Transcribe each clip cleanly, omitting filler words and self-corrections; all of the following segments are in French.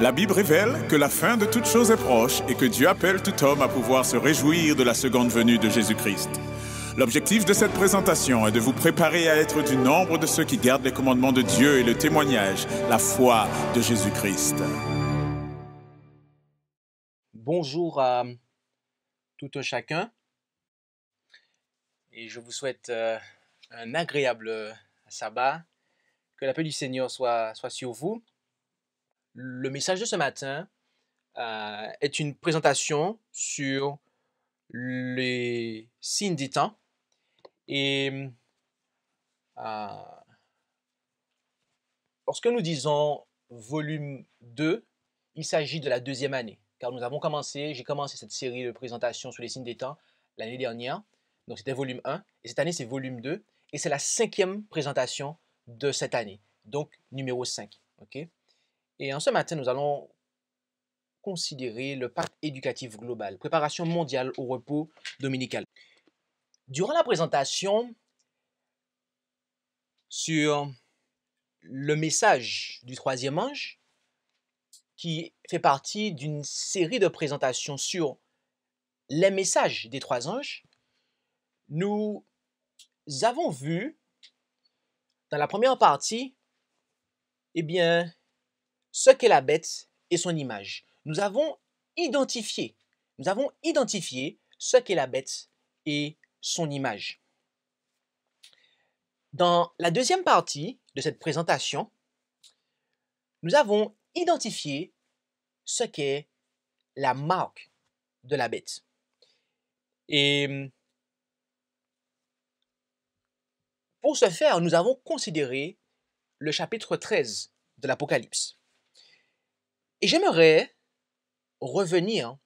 La Bible révèle que la fin de toute chose est proche et que Dieu appelle tout homme à pouvoir se réjouir de la seconde venue de Jésus-Christ. L'objectif de cette présentation est de vous préparer à être du nombre de ceux qui gardent les commandements de Dieu et le témoignage, la foi de Jésus-Christ. Bonjour à tout un chacun et je vous souhaite un agréable sabbat. Que la paix du Seigneur soit sur vous. Le message de ce matin est une présentation sur les signes des temps et lorsque nous disons volume 2, il s'agit de la deuxième année car j'ai commencé cette série de présentations sur les signes des temps l'année dernière, donc c'était volume 1 et cette année c'est volume 2 et c'est la 5e présentation de cette année, donc numéro 5. Okay? Et en ce matin, nous allons considérer le pacte éducatif global, préparation mondiale au repos dominical. Durant la présentation sur le message du troisième ange, qui fait partie d'une série de présentations sur les messages des trois anges, nous avons vu dans la première partie, ce qu'est la bête et son image. Nous avons identifié ce qu'est la bête et son image. Dans la deuxième partie de cette présentation, nous avons identifié ce qu'est la marque de la bête. Et pour ce faire, nous avons considéré le chapitre 13 de l'Apocalypse. Et j'aimerais revenir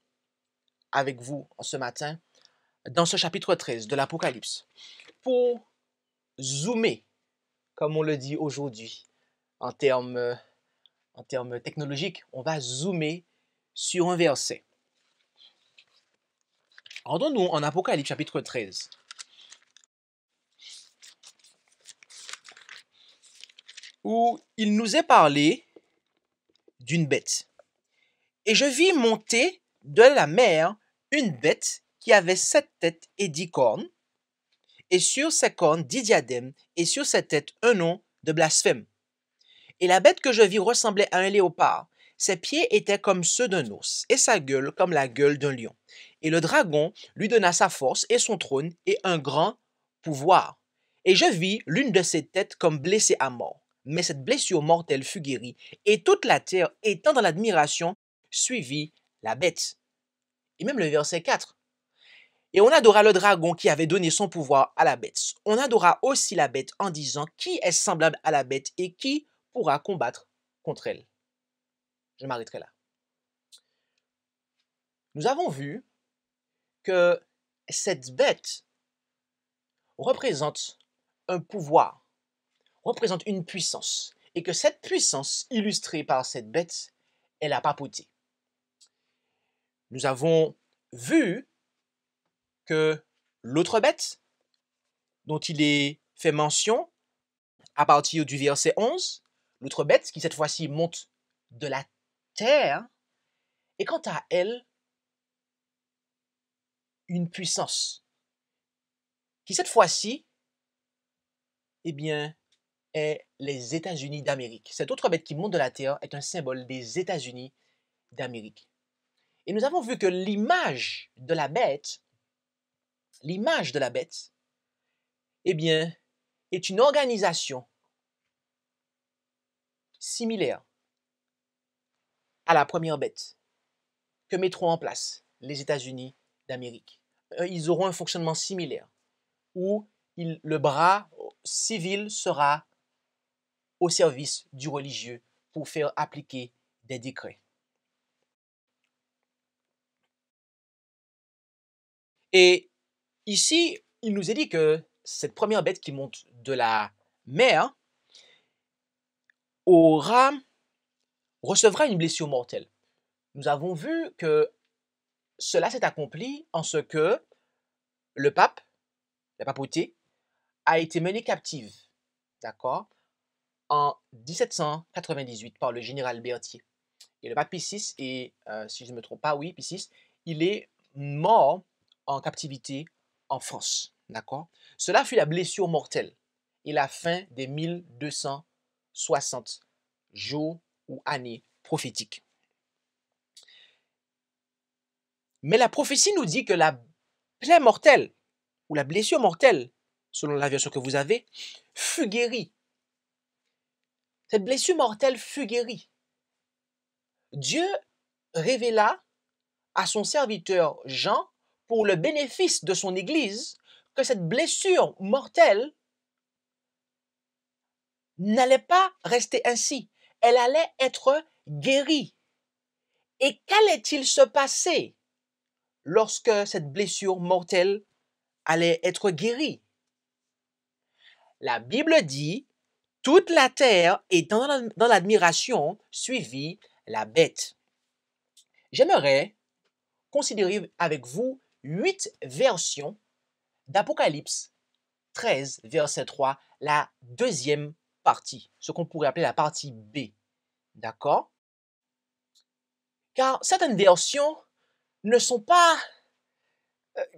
avec vous ce matin dans ce chapitre 13 de l'Apocalypse pour zoomer, comme on le dit aujourd'hui en termes technologiques, on va zoomer sur un verset. Rendons-nous en Apocalypse chapitre 13. Où il nous est parlé d'une bête. Et je vis monter de la mer une bête qui avait 7 têtes et 10 cornes, et sur ses cornes 10 diadèmes, et sur ses têtes un nom de blasphème. Et la bête que je vis ressemblait à un léopard. Ses pieds étaient comme ceux d'un ours, et sa gueule comme la gueule d'un lion. Et le dragon lui donna sa force et son trône et un grand pouvoir. Et je vis l'une de ses têtes comme blessée à mort. Mais cette blessure mortelle fut guérie, et toute la terre, étant dans l'admiration, suivit la bête. Et même le verset 4. Et on adora le dragon qui avait donné son pouvoir à la bête. On adora aussi la bête en disant, qui est semblable à la bête et qui pourra combattre contre elle? Je m'arrêterai là. Nous avons vu que cette bête représente un pouvoir, représente une puissance, et que cette puissance illustrée par cette bête est la papauté. Nous avons vu que l'autre bête dont il est fait mention à partir du verset 11, l'autre bête qui cette fois-ci monte de la terre, est quant à elle une puissance qui cette fois-ci est les États-Unis d'Amérique. Cette autre bête qui monte de la terre est un symbole des États-Unis d'Amérique. Et nous avons vu que l'image de la bête, est une organisation similaire à la première bête que mettront en place les États-Unis d'Amérique. Ils auront un fonctionnement similaire où le bras civil sera au service du religieux pour faire appliquer des décrets. Et ici, il nous est dit que cette première bête qui monte de la mer recevra une blessure mortelle. Nous avons vu que cela s'est accompli en ce que la papauté, a été menée captive, d'accord, en 1798 par le général Berthier. Et le pape Pie VI est, si je ne me trompe pas, oui, Pie VI, il est mort en captivité en France. D'accord? Cela fut la blessure mortelle et la fin des 1260 jours ou années prophétiques. Mais la prophétie nous dit que la plaie mortelle ou la blessure mortelle, selon la version que vous avez, fut guérie. Cette blessure mortelle fut guérie. Dieu révéla à son serviteur Jean, pour le bénéfice de son Église, que cette blessure mortelle n'allait pas rester ainsi. Elle allait être guérie. Et qu'allait-il se passer lorsque cette blessure mortelle allait être guérie? La Bible dit, toute la terre étant dans l'admiration suivit la bête. J'aimerais considérer avec vous 8 versions d'Apocalypse 13, verset 3, la deuxième partie, ce qu'on pourrait appeler la partie B. D'accord? Car certaines versions ne sont pas,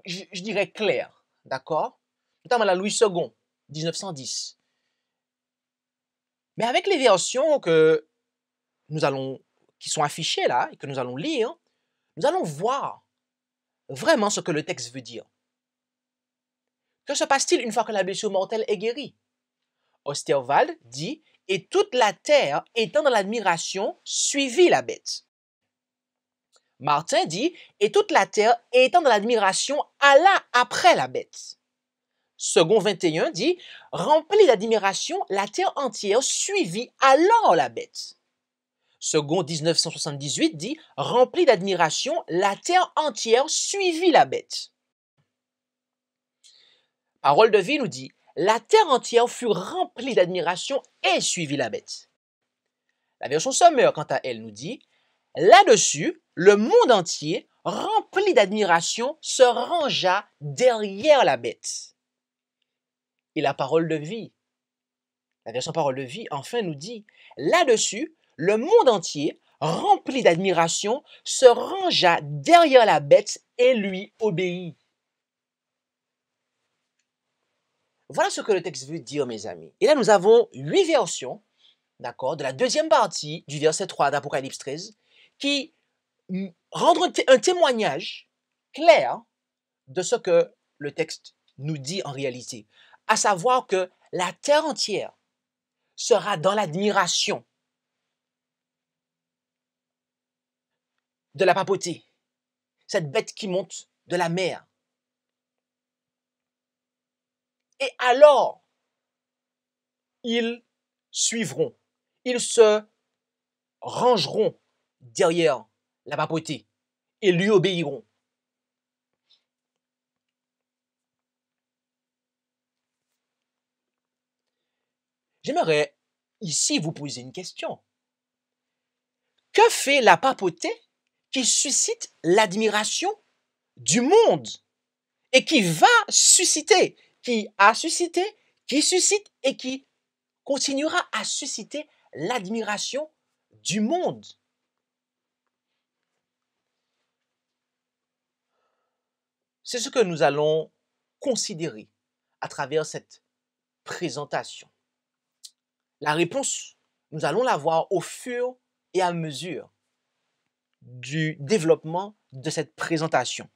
je dirais, claires. D'accord? Notamment la Louis II, 1910. Mais avec les versions qui sont affichées là et que nous allons lire, nous allons voir vraiment ce que le texte veut dire. Que se passe-t-il une fois que la blessure mortelle est guérie? Osterwald dit « Et toute la terre étant dans l'admiration suivit la bête ». Martin dit « Et toute la terre étant dans l'admiration alla après la bête ». Second 21 dit « Remplie d'admiration, la terre entière suivit alors la bête ». Second 1978 dit « Remplie d'admiration, la terre entière suivit la bête ». Parole de vie nous dit « La terre entière fut remplie d'admiration et suivit la bête ». La version Sommaire, quant à elle, nous dit « Là-dessus, le monde entier, rempli d'admiration, se rangea derrière la bête. » Et la parole de vie, la version Parole de vie, enfin, nous dit « Là-dessus, le monde entier, rempli d'admiration, se rangea derrière la bête et lui obéit. » Voilà ce que le texte veut dire, mes amis. Et là, nous avons 8 versions, d'accord, de la deuxième partie du verset 3 d'Apocalypse 13, qui rendent un témoignage clair de ce que le texte nous dit en réalité, à savoir que la terre entière sera dans l'admiration de la papauté, cette bête qui monte de la mer. Et alors, ils suivront, ils se rangeront derrière la papauté et lui obéiront. J'aimerais ici vous poser une question. Que fait la papauté qui suscite l'admiration du monde et qui va susciter, qui a suscité, qui suscite et qui continuera à susciter l'admiration du monde? C'est ce que nous allons considérer à travers cette présentation. La réponse, nous allons la voir au fur et à mesure du développement de cette présentation.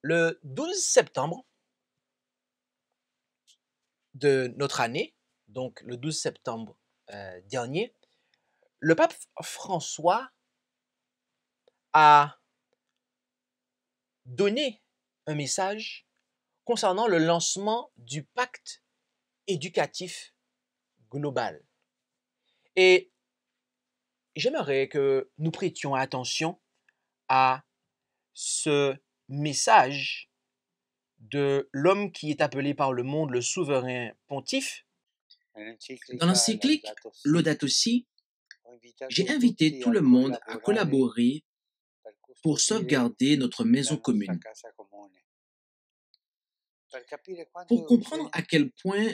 Le 12 septembre de notre année, donc le 12 septembre dernier, le pape François a donné un message concernant le lancement du pacte éducatif global. Et j'aimerais que nous prêtions attention à ce message de l'homme qui est appelé par le monde le souverain pontife. Dans l'encyclique Laudato Si, j'ai invité tout le monde à collaborer pour sauvegarder notre maison commune. Pour comprendre à quel point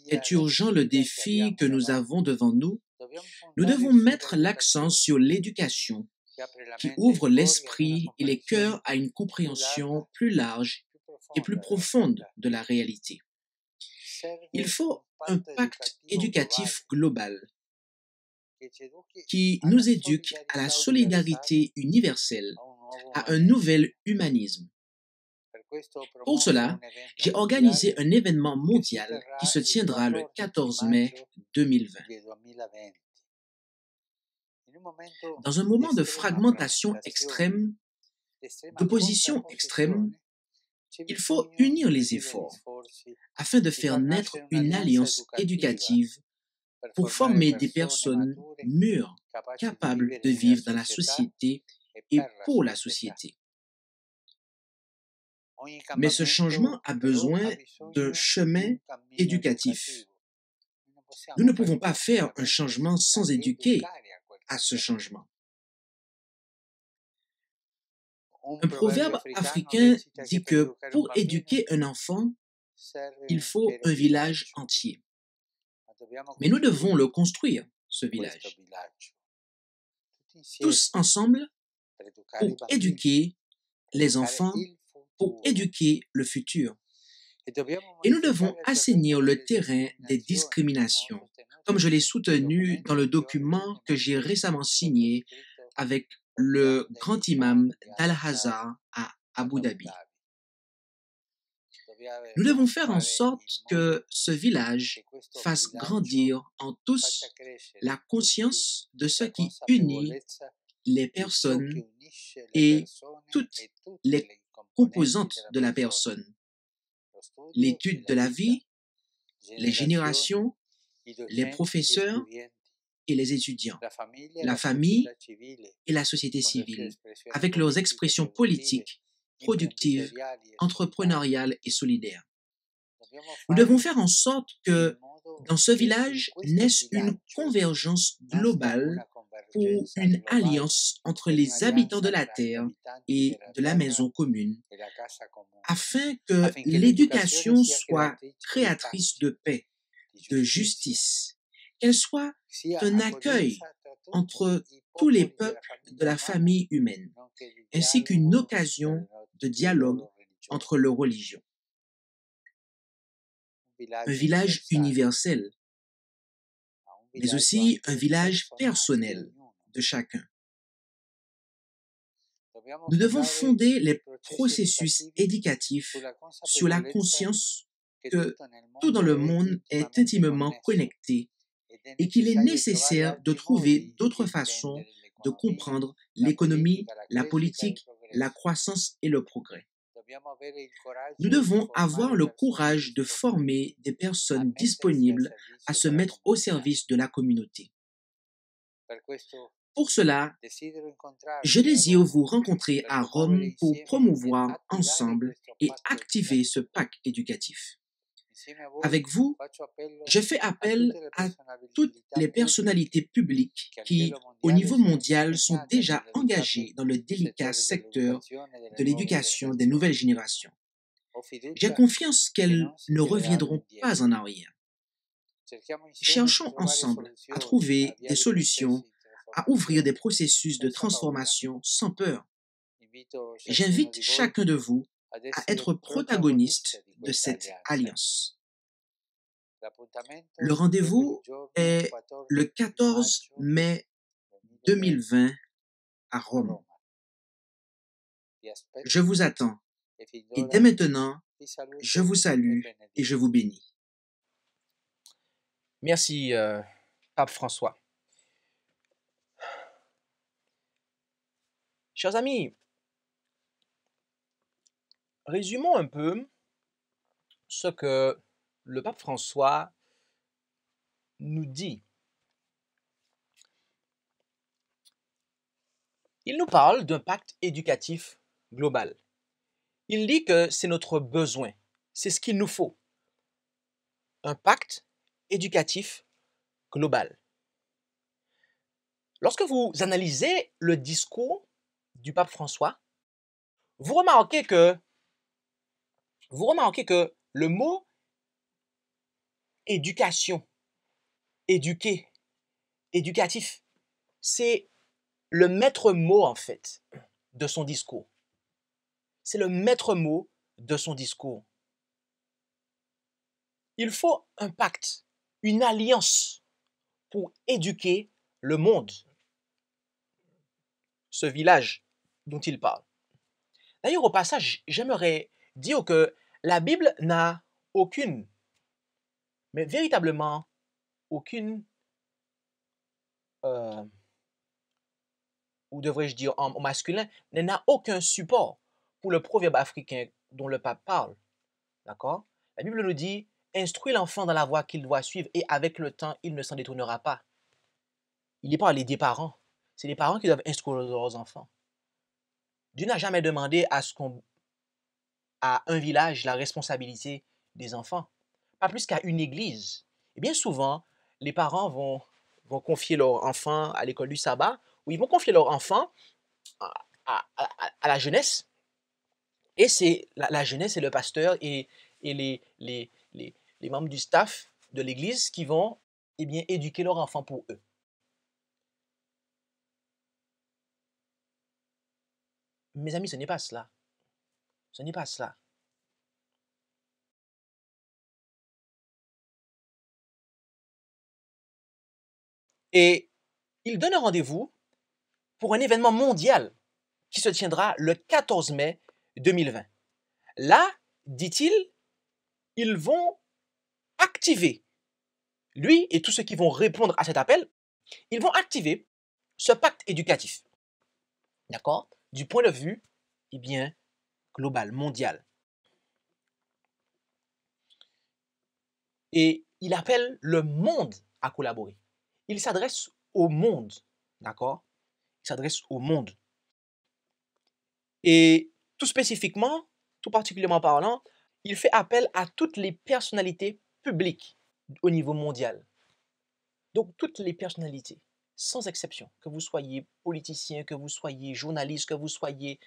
est urgent le défi que nous avons devant nous, nous devons mettre l'accent sur l'éducation qui ouvre l'esprit et les cœurs à une compréhension plus large et plus profonde de la réalité. Il faut un pacte éducatif global qui nous éduque à la solidarité universelle, à un nouvel humanisme. Pour cela, j'ai organisé un événement mondial qui se tiendra le 14 mai 2020. Dans un moment de fragmentation extrême, d'opposition extrême, il faut unir les efforts afin de faire naître une alliance éducative pour former des personnes mûres, capables de vivre dans la société et pour la société. Mais ce changement a besoin d'un chemin éducatif. Nous ne pouvons pas faire un changement sans éduquer à ce changement. Un proverbe africain dit que pour éduquer un enfant, il faut un village entier. Mais nous devons le construire, ce village. Tous ensemble pour éduquer les enfants, pour éduquer le futur. Et nous devons assainir le terrain des discriminations, comme je l'ai soutenu dans le document que j'ai récemment signé avec le grand imam d'Al-Azhar à Abu Dhabi. Nous devons faire en sorte que ce village fasse grandir en tous la conscience de ce qui unit les personnes et toutes les composantes de la personne. L'étude de la vie, les générations, les professeurs et les étudiants, la famille et la société civile, avec leurs expressions politiques, productives, entrepreneuriales et solidaires. Nous devons faire en sorte que dans ce village naisse une convergence globale pour une alliance entre les habitants de la terre et de la maison commune, afin que l'éducation soit créatrice de paix, de justice, qu'elle soit un accueil entre tous les peuples de la famille humaine, ainsi qu'une occasion de dialogue entre leurs religions. Un village universel, mais aussi un village personnel de chacun. Nous devons fonder les processus éducatifs sur la conscience que tout dans le monde est intimement connecté et qu'il est nécessaire de trouver d'autres façons de comprendre l'économie, la politique, la croissance et le progrès. Nous devons avoir le courage de former des personnes disponibles à se mettre au service de la communauté. Pour cela, je désire vous rencontrer à Rome pour promouvoir ensemble et activer ce pacte éducatif. Avec vous, je fais appel à toutes les personnalités publiques qui, au niveau mondial, sont déjà engagées dans le délicat secteur de l'éducation des nouvelles générations. J'ai confiance qu'elles ne reviendront pas en arrière. Cherchons ensemble à trouver des solutions, à ouvrir des processus de transformation sans peur. J'invite chacun de vous à être protagoniste de cette alliance. Le rendez-vous est le 14 mai 2020 à Rome. Je vous attends et dès maintenant, je vous salue et je vous bénis. Merci, Pape François. Chers amis, résumons un peu ce que le pape François nous dit. Il nous parle d'un pacte éducatif global. Il dit que c'est notre besoin, c'est ce qu'il nous faut. Un pacte éducatif global. Lorsque vous analysez le discours du pape François, vous remarquez que le mot éducation, éduquer, éducatif, c'est le maître mot en fait de son discours. C'est le maître mot de son discours. Il faut un pacte, une alliance pour éduquer le monde, ce village dont il parle. D'ailleurs, au passage, j'aimerais dire que la Bible n'a aucune, mais véritablement aucune, ou devrais-je dire en masculin, n'a aucun support pour le proverbe africain dont le pape parle. D'accord? La Bible nous dit, instruis l'enfant dans la voie qu'il doit suivre et avec le temps, il ne s'en détournera pas. Il n'est pas des parents. C'est les parents qui doivent instruire leurs enfants. Dieu n'a jamais demandé à un village la responsabilité des enfants, pas plus qu'à une église. Et bien souvent, les parents vont confier leur enfant à l'école du sabbat, ou ils vont confier leur enfant à la jeunesse. Et c'est la jeunesse et le pasteur et les membres du staff de l'église qui vont éduquer leur enfant pour eux. Mes amis, ce n'est pas cela. Ce n'est pas cela. Et il donne un rendez-vous pour un événement mondial qui se tiendra le 14 mai 2020. Là, dit-il, ils vont activer, lui et tous ceux qui vont répondre à cet appel, ils vont activer ce pacte éducatif. D'accord? Du point de vue, global, mondial. Et il appelle le monde à collaborer. Il s'adresse au monde, d'accord? Il s'adresse au monde. Et tout spécifiquement, tout particulièrement parlant, il fait appel à toutes les personnalités publiques au niveau mondial. Donc toutes les personnalités, sans exception, que vous soyez politicien, que vous soyez journaliste, que vous soyez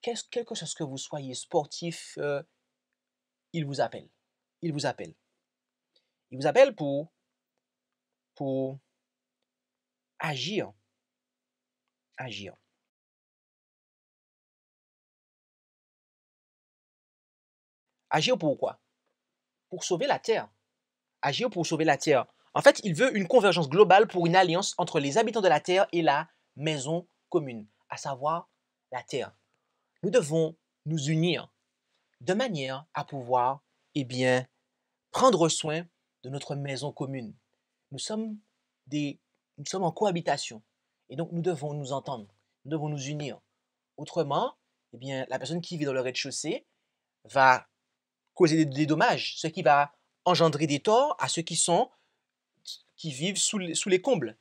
quelque chose que vous soyez sportif, il vous appelle. Il vous appelle. Il vous appelle pour agir. Agir. Agir pour quoi? Pour sauver la Terre. Agir pour sauver la Terre. En fait, il veut une convergence globale pour une alliance entre les habitants de la Terre et la maison commune, à savoir la Terre. Nous devons nous unir de manière à pouvoir, prendre soin de notre maison commune. Nous sommes en cohabitation et donc nous devons nous entendre, nous devons nous unir. Autrement, la personne qui vit dans le rez-de-chaussée va causer des dommages, ce qui va engendrer des torts à ceux qui vivent sous les combles.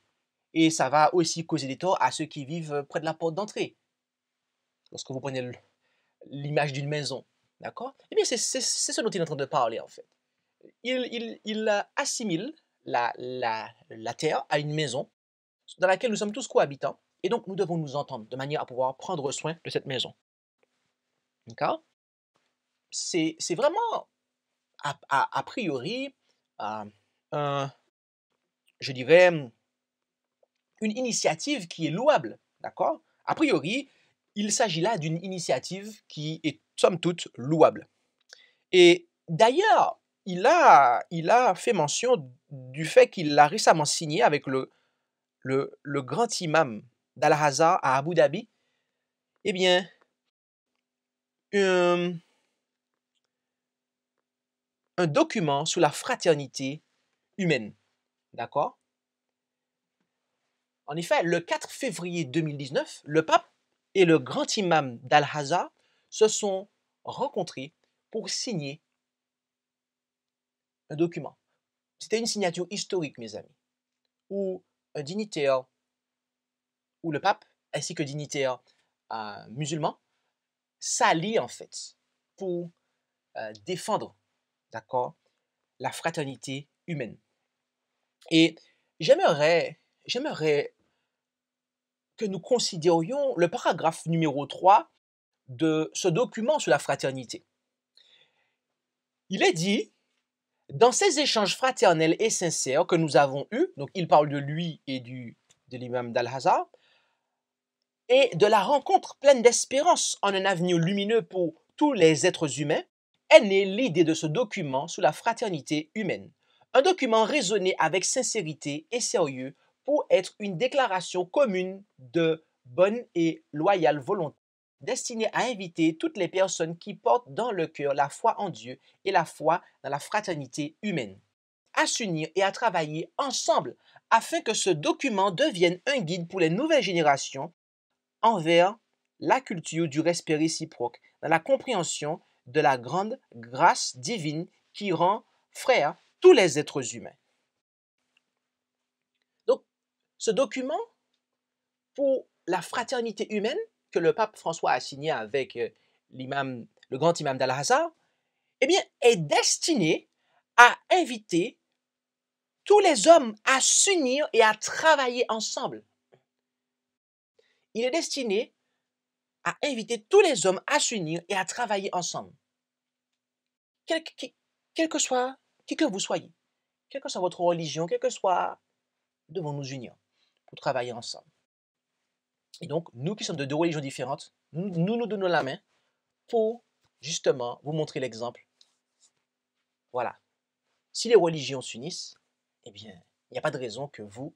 Et ça va aussi causer des torts à ceux qui vivent près de la porte d'entrée. Lorsque vous prenez l'image d'une maison, d'accord? C'est ce dont il est en train de parler en fait. Il assimile la terre à une maison dans laquelle nous sommes tous cohabitants et donc nous devons nous entendre de manière à pouvoir prendre soin de cette maison. D'accord? C'est vraiment a priori je dirais une initiative qui est louable, d'accord? A priori, il s'agit là d'une initiative qui est somme toute louable. Et d'ailleurs, il a fait mention du fait qu'il a récemment signé avec le grand imam d'Al-Azhar à Abu Dhabi, un document sur la fraternité humaine. D'accord? En effet, le 4 février 2019, le pape et le grand imam d'Al-Azhar se sont rencontrés pour signer un document. C'était une signature historique, mes amis, où un dignitaire, où le pape ainsi que dignitaire musulman s'allient en fait pour défendre, d'accord, la fraternité humaine. Et j'aimerais que nous considérions le paragraphe numéro 3 de ce document sur la fraternité. Il est dit, dans ces échanges fraternels et sincères que nous avons eus, donc il parle de lui et de l'imam d'Al-Azhar, et de la rencontre pleine d'espérance en un avenir lumineux pour tous les êtres humains, est née l'idée de ce document sur la fraternité humaine. Un document raisonné avec sincérité et sérieux pour être une déclaration commune de bonne et loyale volonté, destinée à inviter toutes les personnes qui portent dans le cœur la foi en Dieu et la foi dans la fraternité humaine, à s'unir et à travailler ensemble afin que ce document devienne un guide pour les nouvelles générations envers la culture du respect réciproque, dans la compréhension de la grande grâce divine qui rend frères tous les êtres humains. Donc, ce document pour la fraternité humaine que le pape François a signé avec le grand imam d'Al-Azhar, eh bien, est destiné à inviter tous les hommes à s'unir et à travailler ensemble. Il est destiné à inviter tous les hommes à s'unir et à travailler ensemble. Quel que soit qui que vous soyez, quelle que soit votre religion, quelle que soit, nous devons nous unir pour travailler ensemble. Et donc, nous qui sommes de deux religions différentes, nous donnons la main pour justement vous montrer l'exemple. Voilà. Si les religions s'unissent, eh bien, il n'y a pas de raison que vous,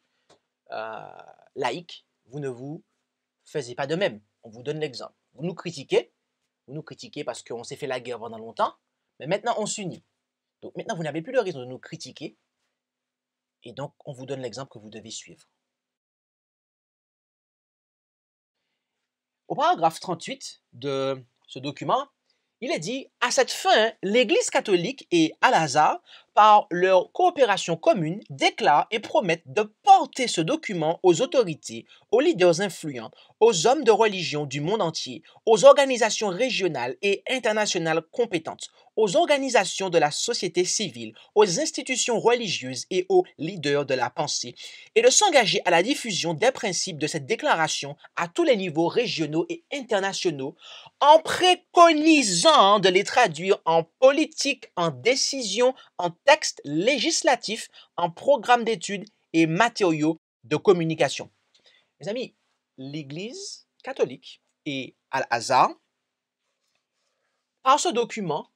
laïcs, vous ne vous faisiez pas de même. On vous donne l'exemple. Vous nous critiquez parce qu'on s'est fait la guerre pendant longtemps, mais maintenant on s'unit. Donc maintenant, vous n'avez plus de raison de nous critiquer, et donc on vous donne l'exemple que vous devez suivre. Au paragraphe 38 de ce document, il est dit, à cette fin, l'Église catholique et Al-Azhar, par leur coopération commune, déclarent et promettent de porter ce document aux autorités, aux leaders influents, aux hommes de religion du monde entier, aux organisations régionales et internationales compétentes, aux organisations de la société civile, aux institutions religieuses et aux leaders de la pensée, et de s'engager à la diffusion des principes de cette déclaration à tous les niveaux régionaux et internationaux, en préconisant de les traduire en politique, en décision, en texte législatif, en programme d'études et matériaux de communication. Mes amis, l'Église catholique et Al-Azhar, par ce document,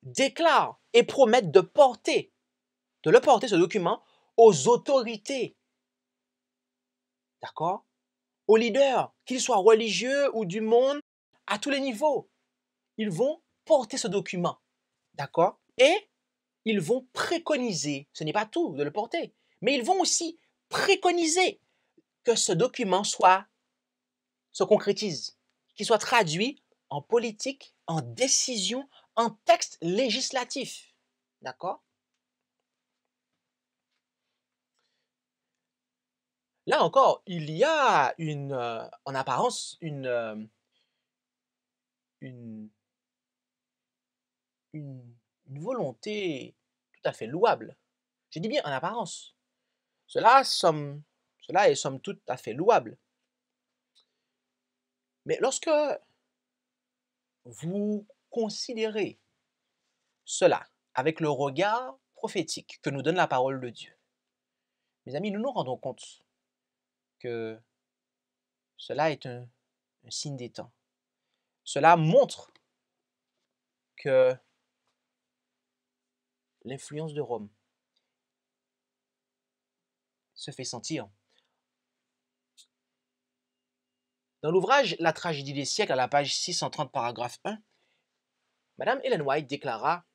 déclarent et promettent de le porter, ce document, aux autorités. D'accord? Aux leaders, qu'ils soient religieux ou du monde, à tous les niveaux. Ils vont porter ce document. D'accord? Et ils vont préconiser, ce n'est pas tout de le porter, mais ils vont aussi préconiser que ce document se concrétise, qu'il soit traduit en politique, en décision, en texte législatif. D'accord? Là encore, il y a en apparence une volonté tout à fait louable. Je dis bien en apparence. Cela est somme toute à fait louable. Mais lorsque vous considérez cela avec le regard prophétique que nous donne la parole de Dieu, mes amis, nous nous rendons compte que cela est un signe des temps. Cela montre que l'influence de Rome se fait sentir. Dans l'ouvrage La tragédie des siècles, à la page 630, paragraphe 1, Madame Ellen White déclara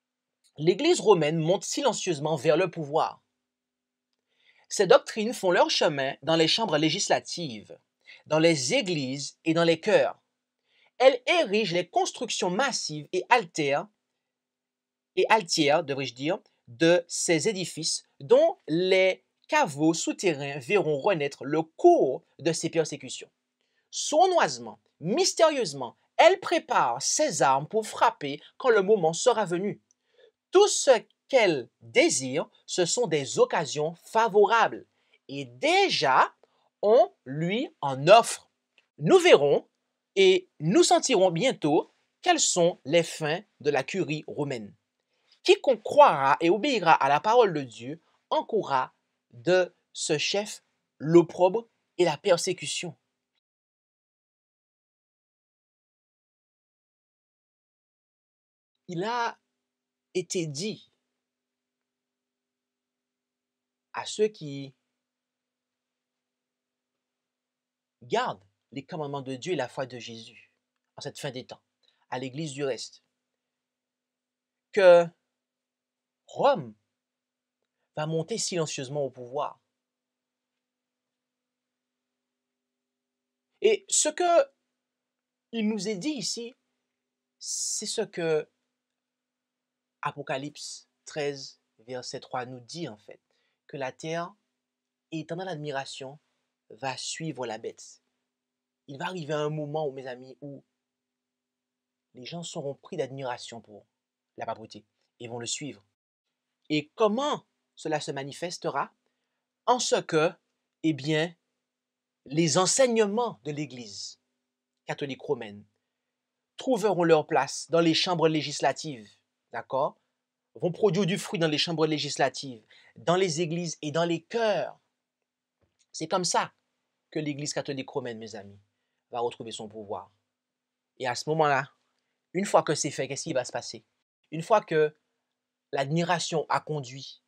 « L'Église romaine monte silencieusement vers le pouvoir. Ces doctrines font leur chemin dans les chambres législatives, dans les églises et dans les chœurs. Elles érigent les constructions massives et altières, devrais-je dire, de ces édifices dont les caveaux souterrains verront renaître le cours de ces persécutions. Sournoisement, mystérieusement, elles préparent ses armes pour frapper quand le moment sera venu. Tout ce qu'elles désirent, ce sont des occasions favorables. Et déjà, on lui en offre. Nous verrons et nous sentirons bientôt quelles sont les fins de la curie romaine. Quiconque croira et obéira à la parole de Dieu encourra de ce chef l'opprobre et la persécution. Il a été dit à ceux qui gardent les commandements de Dieu et la foi de Jésus en cette fin des temps, à l'Église du reste, que Rome va monter silencieusement au pouvoir. Et ce que il nous est dit ici, c'est ce que Apocalypse 13, verset 3 nous dit en fait, que la terre, étant dans l'admiration, va suivre la bête. Il va arriver un moment, mes amis, où les gens seront pris d'admiration pour la papauté et vont le suivre. Et comment cela se manifestera? En ce que, eh bien, les enseignements de l'Église catholique romaine trouveront leur place dans les chambres législatives, d'accord? Vont produire du fruit dans les chambres législatives, dans les églises et dans les chœurs. C'est comme ça que l'Église catholique romaine, mes amis, va retrouver son pouvoir. Et à ce moment-là, une fois que c'est fait, qu'est-ce qui va se passer? Une fois que l'admiration a conduit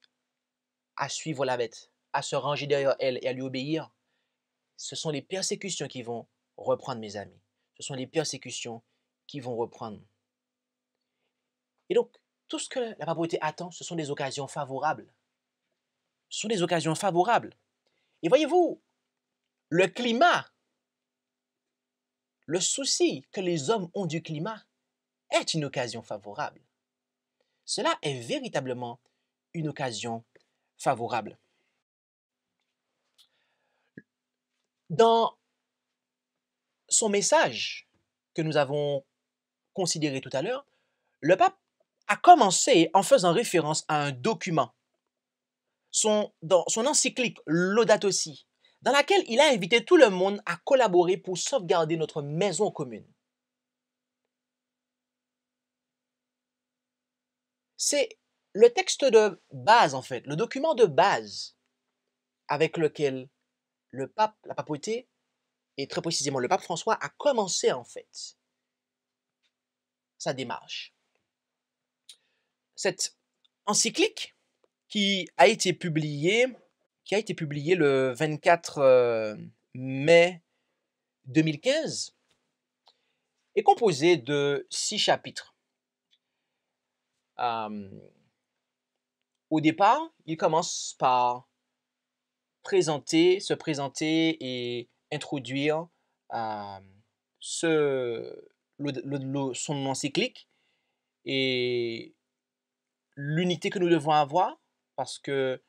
à suivre la bête, à se ranger derrière elle et à lui obéir, ce sont les persécutions qui vont reprendre, mes amis. Ce sont les persécutions qui vont reprendre. Et donc, tout ce que la papauté attend, ce sont des occasions favorables. Ce sont des occasions favorables. Et voyez-vous, le climat, le souci que les hommes ont du climat est une occasion favorable. Cela est véritablement une occasion favorable. Dans son message que nous avons considéré tout à l'heure, le pape a commencé en faisant référence à un document, dans son encyclique Laudato Si, dans laquelle il a invité tout le monde à collaborer pour sauvegarder notre maison commune. C'est le texte de base, en fait, le document de base avec lequel le pape, la papauté, et très précisément le pape François, a commencé, en fait, sa démarche. Cette encyclique qui a été publiée le 24 mai 2015 est composée de 6 chapitres. Au départ, il commence par se présenter et introduire son encyclique et l'unité que nous devons avoir, parce que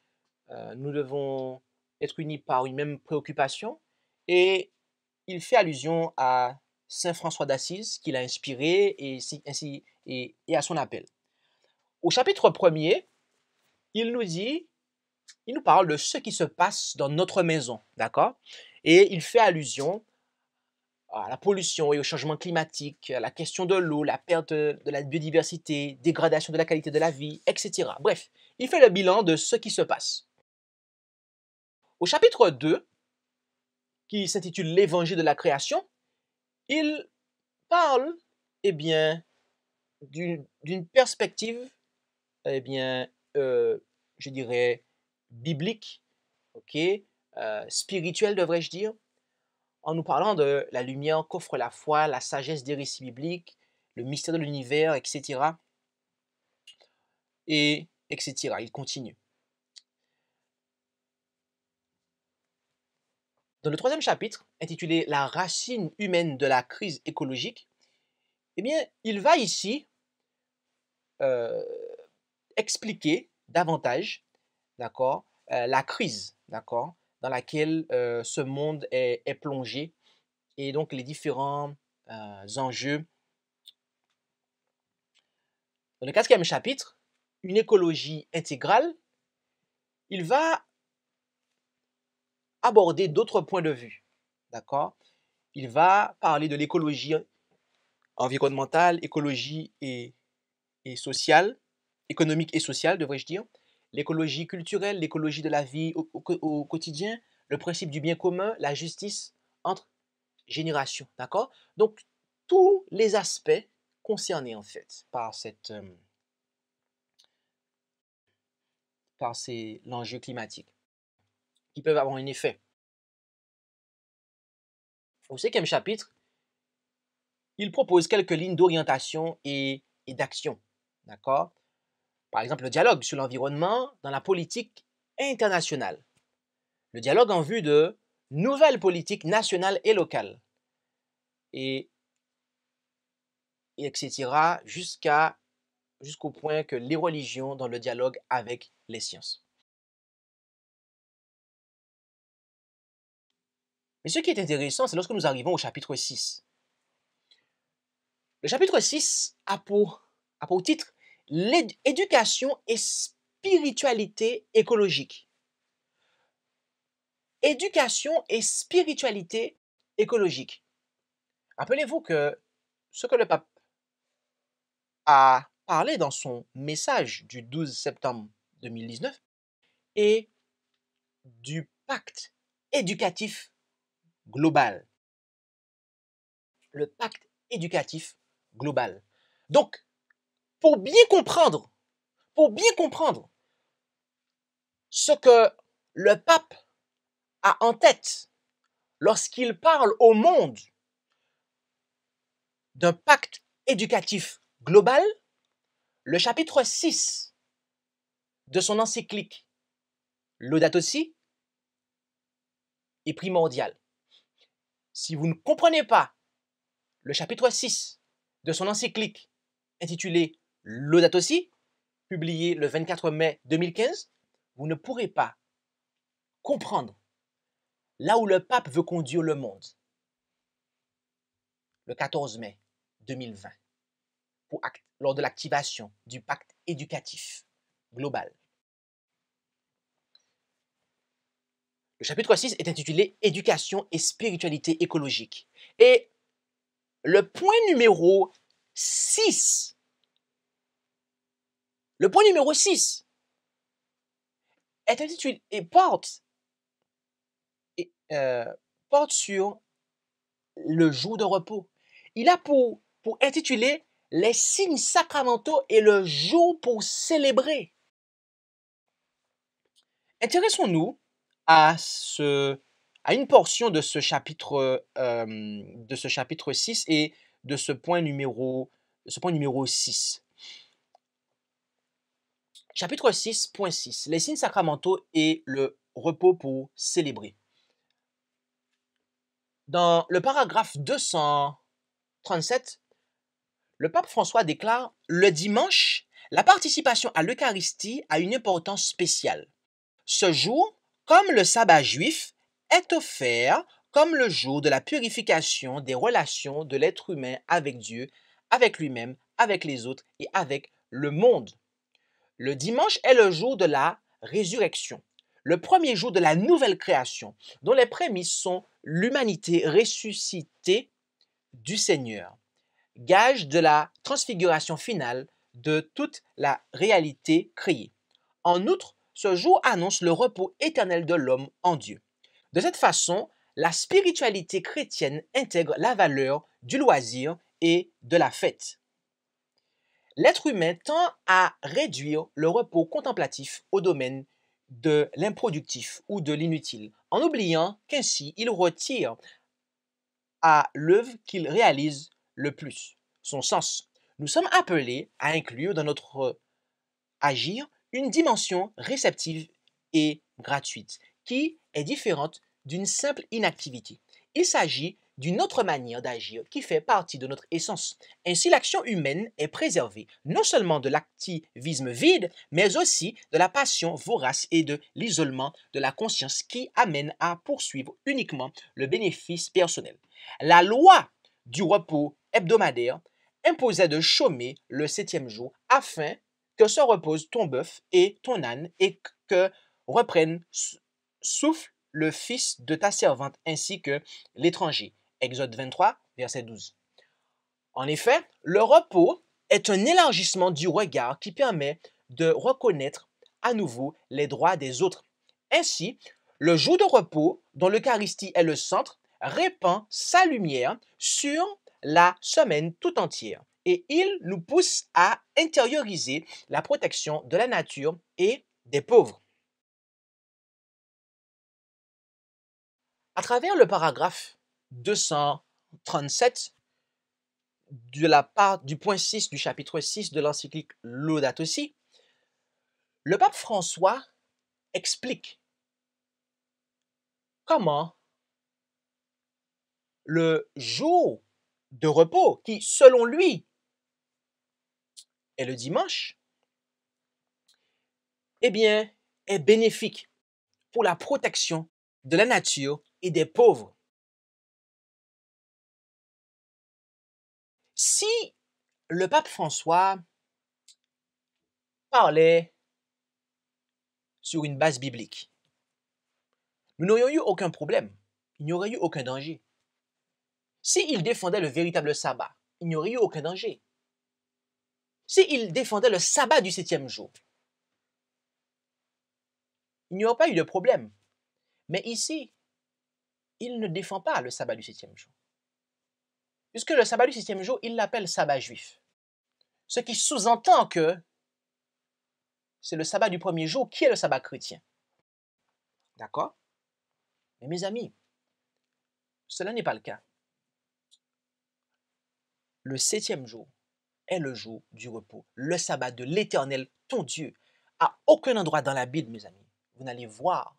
nous devons être unis par une même préoccupation. Et il fait allusion à Saint François d'Assise, qui l'a inspiré, et à son appel. Au chapitre 1er, il nous parle de ce qui se passe dans notre maison, d'accord? Et il fait allusion à la pollution et au changement climatique, à la question de l'eau, la perte de la biodiversité, dégradation de la qualité de la vie, etc. Bref, il fait le bilan de ce qui se passe. Au chapitre 2, qui s'intitule L'évangile de la création, il parle, eh bien, d'une perspective, eh bien, je dirais, biblique, spirituelle, devrais-je dire, en nous parlant de la lumière qu'offre la foi, la sagesse des récits bibliques, le mystère de l'univers, etc. Et etc. Il continue. Dans le 3e chapitre, intitulé La racine humaine de la crise écologique, eh bien, il va ici expliquer davantage, d'accord, la crise, d'accord, dans laquelle ce monde est plongé, et donc les différents enjeux. Dans le 4e chapitre, une écologie intégrale, il va aborder d'autres points de vue, d'accord? Il va parler de l'écologie environnementale, et sociale, économique et sociale, devrais-je dire, l'écologie culturelle, l'écologie de la vie au quotidien, le principe du bien commun, la justice entre générations, d'accord? Donc, tous les aspects concernés, en fait, par l'enjeu climatique, qui peuvent avoir un effet. Au 5e chapitre, il propose quelques lignes d'orientation et d'action, d'accord? Par exemple, le dialogue sur l'environnement dans la politique internationale. Le dialogue en vue de nouvelles politiques nationales et locales. Et etc. jusqu'au point que les religions dans le dialogue avec les sciences. Mais ce qui est intéressant, c'est lorsque nous arrivons au chapitre 6. Le chapitre 6 a pour titre l'éducation et spiritualité écologique. Éducation et spiritualité écologique. Rappelez-vous que ce que le pape a parlé dans son message du 12 septembre 2019 est du pacte éducatif global. Le pacte éducatif global. Donc, pour bien comprendre ce que le pape a en tête lorsqu'il parle au monde d'un pacte éducatif global, le chapitre 6 de son encyclique Laudato Si est primordial. Si vous ne comprenez pas le chapitre 6 de son encyclique intitulé Laudato Si, publié le 24 mai 2015, vous ne pourrez pas comprendre là où le pape veut conduire le monde le 14 mai 2020 lors de l'activation du pacte éducatif global. Le chapitre 6 est intitulé Éducation et spiritualité écologique. Et le point numéro 6 est intitulé et porte sur le jour de repos. Il a pour intituler les signes sacramentaux et le jour pour célébrer. Intéressons-nous à une portion de ce chapitre 6 et de ce point numéro 6. Chapitre 6.6, les signes sacramentaux et le repos pour célébrer. Dans le paragraphe 237, le pape François déclare « Le dimanche, la participation à l'Eucharistie a une importance spéciale. Ce jour, comme le sabbat juif, est offert comme le jour de la purification des relations de l'être humain avec Dieu, avec lui-même, avec les autres et avec le monde. Le dimanche est le jour de la résurrection, le premier jour de la nouvelle création, dont les prémices sont l'humanité ressuscitée du Seigneur, gage de la transfiguration finale de toute la réalité créée. En outre, ce jour annonce le repos éternel de l'homme en Dieu. De cette façon, la spiritualité chrétienne intègre la valeur du loisir et de la fête. L'être humain tend à réduire le repos contemplatif au domaine de l'improductif ou de l'inutile, en oubliant qu'ainsi il retire à l'œuvre qu'il réalise le plus son sens. Nous sommes appelés à inclure dans notre agir une dimension réceptive et gratuite, qui est différente d'une simple inactivité. Il s'agit d'une autre manière d'agir qui fait partie de notre essence. Ainsi, l'action humaine est préservée non seulement de l'activisme vide, mais aussi de la passion vorace et de l'isolement de la conscience qui amène à poursuivre uniquement le bénéfice personnel. La loi du repos hebdomadaire imposait de chômer le 7e jour afin que se repose ton bœuf et ton âne et que reprenne souffle le fils de ta servante ainsi que l'étranger. Exode 23, verset 12. En effet, le repos est un élargissement du regard qui permet de reconnaître à nouveau les droits des autres. Ainsi, le jour de repos, dont l'Eucharistie est le centre, répand sa lumière sur la semaine tout entière et il nous pousse à intérioriser la protection de la nature et des pauvres. À travers le paragraphe 237 de la part du point 6 du chapitre 6 de l'encyclique Laudato Si, le pape François explique comment le jour de repos, qui selon lui est le dimanche, eh bien, est bénéfique pour la protection de la nature et des pauvres. Si le pape François parlait sur une base biblique, nous n'aurions eu aucun problème, il n'y aurait eu aucun danger. S'il défendait le véritable sabbat, il n'y aurait eu aucun danger. S'il défendait le sabbat du 7e jour, il n'y aurait pas eu de problème. Mais ici, il ne défend pas le sabbat du 7e jour. Puisque le sabbat du 7e jour, il l'appelle sabbat juif. Ce qui sous-entend que c'est le sabbat du premier jour qui est le sabbat chrétien. D'accord? Mais mes amis, cela n'est pas le cas. Le 7e jour est le jour du repos, le sabbat de l'Éternel, ton Dieu. À aucun endroit dans la Bible, mes amis, vous n'allez voir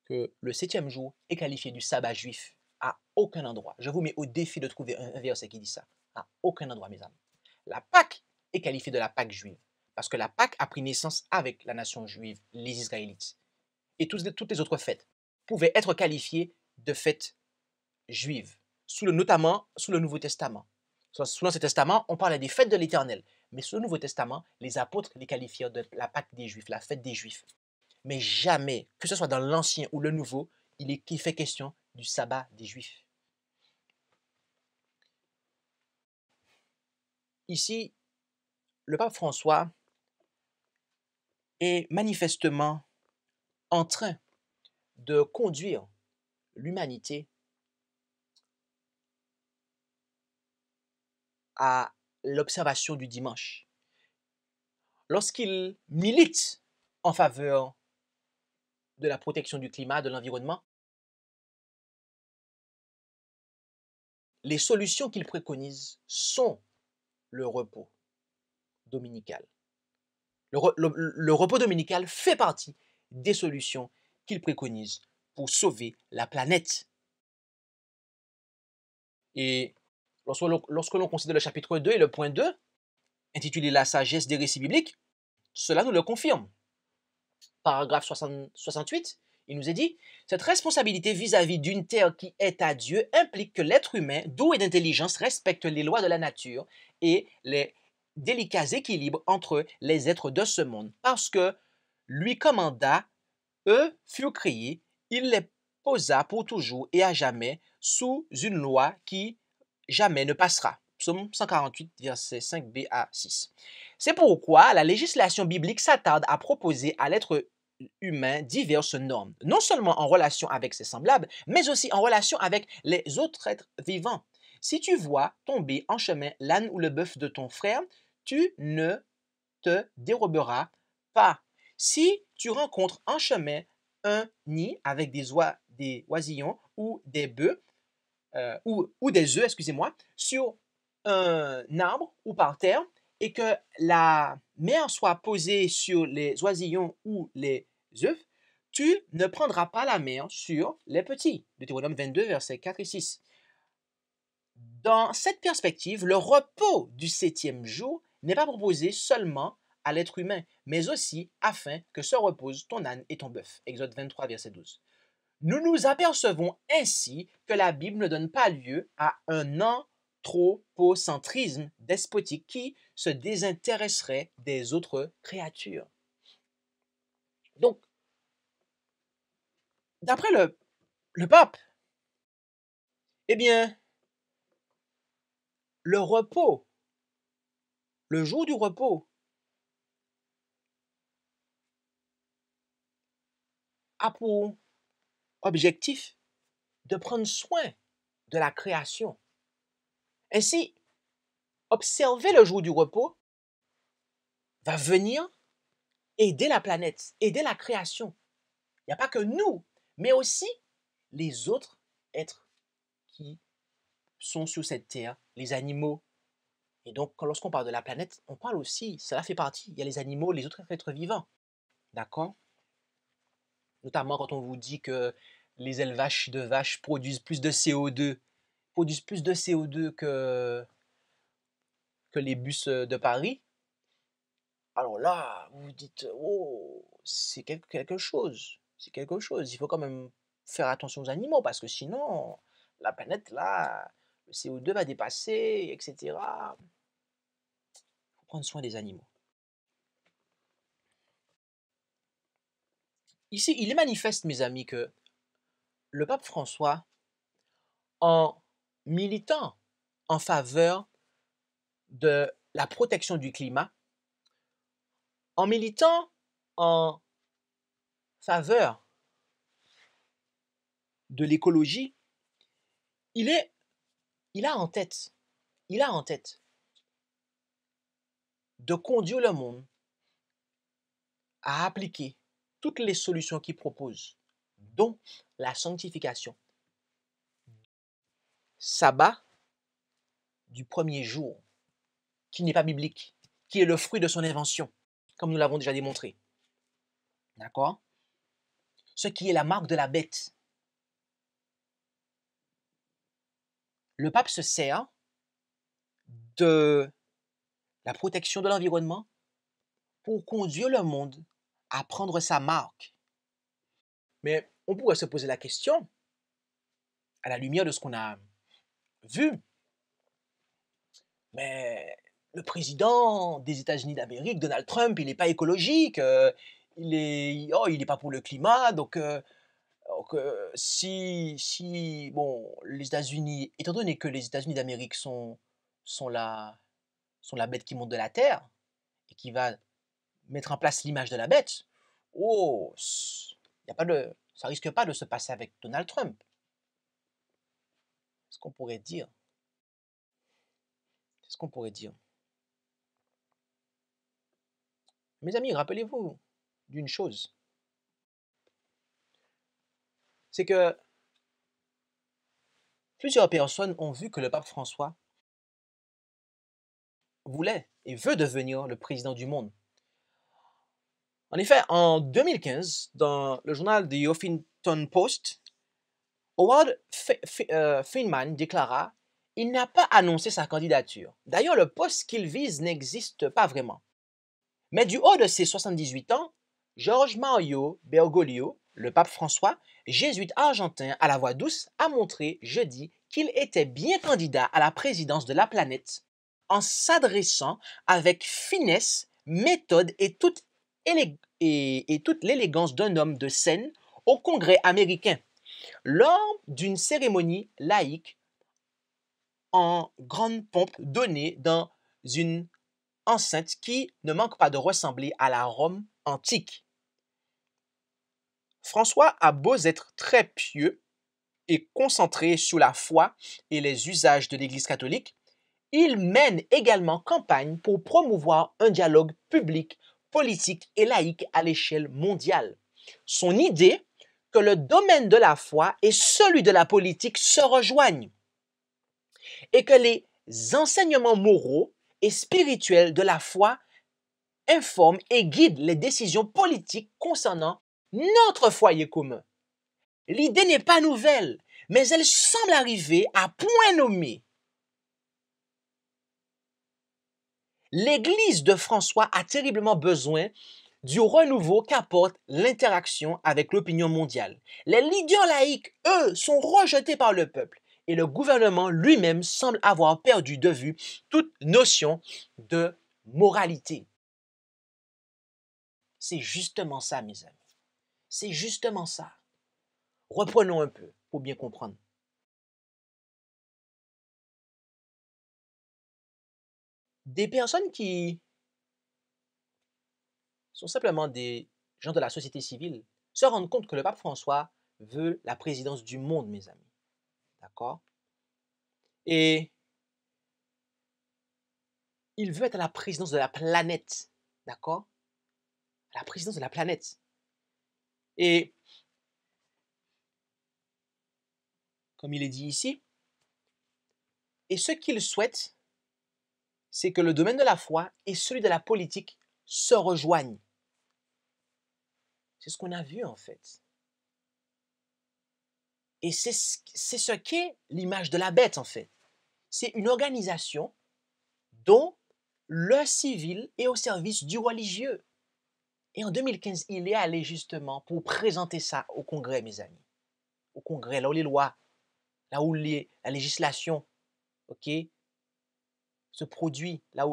que le 7e jour est qualifié du sabbat juif. À aucun endroit. Je vous mets au défi de trouver un verset qui dit ça. À aucun endroit, mes amis. La Pâque est qualifiée de la Pâque juive. Parce que la Pâque a pris naissance avec la nation juive, les Israélites. Et toutes les autres fêtes pouvaient être qualifiées de fêtes juives, notamment sous le Nouveau Testament. Sous l'Ancien Testament, on parlait des fêtes de l'Éternel. Mais sous le Nouveau Testament, les apôtres les qualifièrent de la Pâque des Juifs, la fête des Juifs. Mais jamais, que ce soit dans l'Ancien ou le Nouveau, il fait question du sabbat des Juifs. Ici, le pape François est manifestement en train de conduire l'humanité à l'observation du dimanche. Lorsqu'il milite en faveur de la protection du climat, de l'environnement, les solutions qu'il préconise sont le repos dominical. Le repos dominical fait partie des solutions qu'il préconise pour sauver la planète. Et lorsque l'on considère le chapitre 2 et le point 2, intitulé La sagesse des récits bibliques, cela nous le confirme. Paragraphe 68, il nous est dit « Cette responsabilité vis-à-vis d'une terre qui est à Dieu implique que l'être humain, doué d'intelligence, respecte les lois de la nature et les délicats équilibres entre les êtres de ce monde, parce que lui commanda, eux furent créés, il les posa pour toujours et à jamais sous une loi qui jamais ne passera. » Psaume 148, versets 5b à 6. C'est pourquoi la législation biblique s'attarde à proposer à l'être humain diverses normes, non seulement en relation avec ses semblables, mais aussi en relation avec les autres êtres vivants. Si tu vois tomber en chemin l'âne ou le bœuf de ton frère, tu ne te déroberas pas. Si tu rencontres en chemin un nid avec des oisillons ou des bœufs, ou des œufs, excusez-moi, sur un arbre ou par terre, et que la mère soit posée sur les oisillons ou les œufs, tu ne prendras pas la mère sur les petits. Deutéronome 22, versets 4 et 6. Dans cette perspective, le repos du 7e jour n'est pas proposé seulement à l'être humain, mais aussi afin que se reposent ton âne et ton bœuf. Exode 23, verset 12. Nous nous apercevons ainsi que la Bible ne donne pas lieu à un anthropocentrisme despotique qui se désintéresserait des autres créatures. Donc, d'après le pape, eh bien, le repos, le jour du repos, a pour objectif de prendre soin de la création. Ainsi, observer le jour du repos va venir aider la planète, aider la création. Il n'y a pas que nous, mais aussi les autres êtres qui sont sur cette terre, les animaux. Et donc, lorsqu'on parle de la planète, on parle aussi, cela fait partie, il y a les animaux, les autres êtres vivants. D'accord? Notamment quand on vous dit que les élevages de vaches produisent plus de CO2, que les bus de Paris. Alors là, vous vous dites, oh, c'est quelque chose. C'est quelque chose. Il faut quand même faire attention aux animaux parce que sinon, la planète, là, le CO2 va dépasser, etc. Il faut prendre soin des animaux. Ici, il est manifeste, mes amis, que le pape François, en militant en faveur de la protection du climat, en militant en faveur de l'écologie, il a en tête de conduire le monde à appliquer toutes les solutions qu'il propose, dont la sanctification. Sabbat du premier jour, qui n'est pas biblique, qui est le fruit de son invention, comme nous l'avons déjà démontré. D'accord? Ce qui est la marque de la bête. Le pape se sert de la protection de l'environnement pour conduire le monde à prendre sa marque. Mais on pourrait se poser la question, à la lumière de ce qu'on a vu, mais le président des États-Unis d'Amérique, Donald Trump, il n'est pas écologique, il n'est pas pour le climat, donc bon, les États-Unis, étant donné que les États-Unis d'Amérique sont la bête qui monte de la terre et qui va mettre en place l'image de la bête, oh, ça risque pas de se passer avec Donald Trump. C'est ce qu'on pourrait dire. C'est ce qu'on pourrait dire. Mes amis, rappelez-vous d'une chose. C'est que plusieurs personnes ont vu que le pape François voulait et veut devenir le président du monde. En effet, en 2015, dans le journal The Huffington Post, Howard Feynman déclara « Il n'a pas annoncé sa candidature. D'ailleurs, le poste qu'il vise n'existe pas vraiment. » Mais du haut de ses 78 ans, George Mario Bergoglio, le pape François, jésuite argentin à la voix douce, a montré jeudi qu'il était bien candidat à la présidence de la planète en s'adressant avec finesse, méthode et toute l'élégance d'un homme de scène au Congrès américain, lors d'une cérémonie laïque en grande pompe donnée dans une enceinte qui ne manque pas de ressembler à la Rome antique. François a beau être très pieux et concentré sur la foi et les usages de l'Église catholique, il mène également campagne pour promouvoir un dialogue public, politique et laïque à l'échelle mondiale. Son idée, que le domaine de la foi et celui de la politique se rejoignent et que les enseignements moraux et spirituels de la foi informent et guident les décisions politiques concernant notre foyer commun. L'idée n'est pas nouvelle, mais elle semble arriver à point nommé. L'Église de François a terriblement besoin du renouveau qu'apporte l'interaction avec l'opinion mondiale. Les leaders laïcs, eux, sont rejetés par le peuple et le gouvernement lui-même semble avoir perdu de vue toute notion de moralité. C'est justement ça, mes amis. C'est justement ça. Reprenons un peu pour bien comprendre. des personnes qui sont simplement des gens de la société civile se rendent compte que le pape François veut la présidence du monde, mes amis. D'accord? Et il veut être à la présidence de la planète. D'accord? À la présidence de la planète. Et comme il est dit ici, et ce qu'il souhaite, c'est que le domaine de la foi et celui de la politique se rejoignent. C'est ce qu'on a vu en fait. Et c'est ce qu'est l'image de la bête en fait. C'est une organisation dont le civil est au service du religieux. Et en 2015, il est allé justement pour présenter ça au Congrès, mes amis. Au Congrès, là où les lois, là où la législation, ok, se produit, là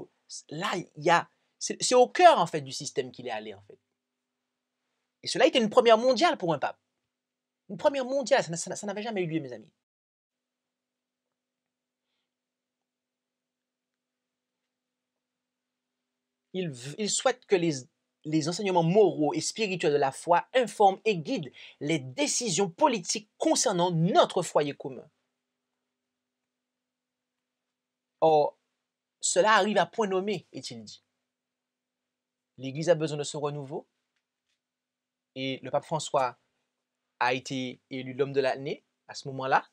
il y a, c'est au cœur en fait du système qu'il est allé en fait. Et cela était une première mondiale pour un pape. Une première mondiale, ça n'avait jamais eu lieu, mes amis. Il souhaite que les enseignements moraux et spirituels de la foi informent et guident les décisions politiques concernant notre foyer commun. Or, cela arrive à point nommé, est-il dit. L'Église a besoin de ce renouveau et le pape François a été élu l'homme de l'année à ce moment-là.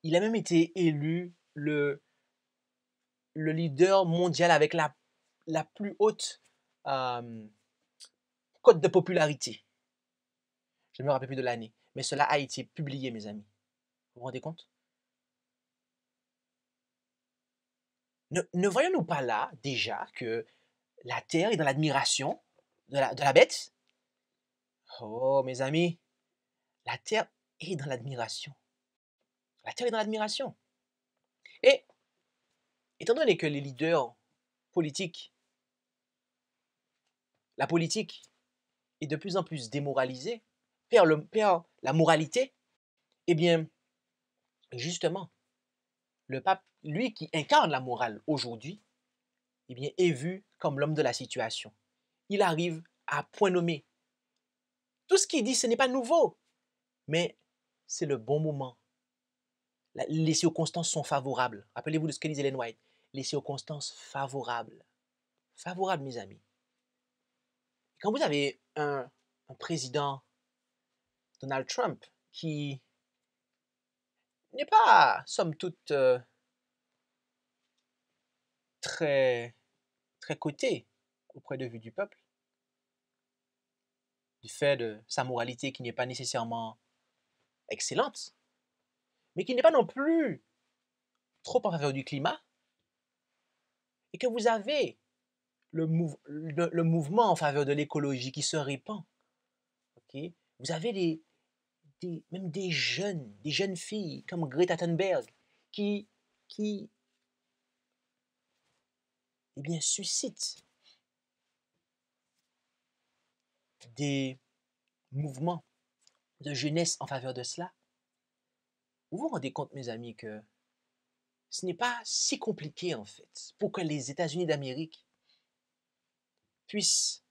Il a même été élu le leader mondial avec la plus haute cote de popularité. Je ne me rappelle plus de l'année, mais cela a été publié, mes amis. Vous vous rendez compte? Ne voyons-nous pas là déjà que la terre est dans l'admiration de la bête? Oh, mes amis, la terre est dans l'admiration. La terre est dans l'admiration. Et étant donné que les leaders politiques, la politique est de plus en plus démoralisée, perd la moralité, eh bien, justement, le pape, lui qui incarne la morale aujourd'hui, eh bien, est vu comme l'homme de la situation. Il arrive à point nommé. Tout ce qu'il dit, ce n'est pas nouveau, mais c'est le bon moment. Les circonstances sont favorables. Rappelez-vous de ce que disait Ellen White. Les circonstances favorables. Favorables, mes amis. Quand vous avez un président, Donald Trump, qui n'est pas, somme toute, très, très coté auprès de vue du peuple, du fait de sa moralité qui n'est pas nécessairement excellente, mais qui n'est pas non plus trop en faveur du climat, et que vous avez le mouvement en faveur de l'écologie qui se répand. Okay? Vous avez même des jeunes filles comme Greta Thunberg qui eh bien, suscitent des mouvements de jeunesse en faveur de cela. Vous vous rendez compte, mes amis, que ce n'est pas si compliqué, en fait, pour que les États-Unis d'Amérique puissent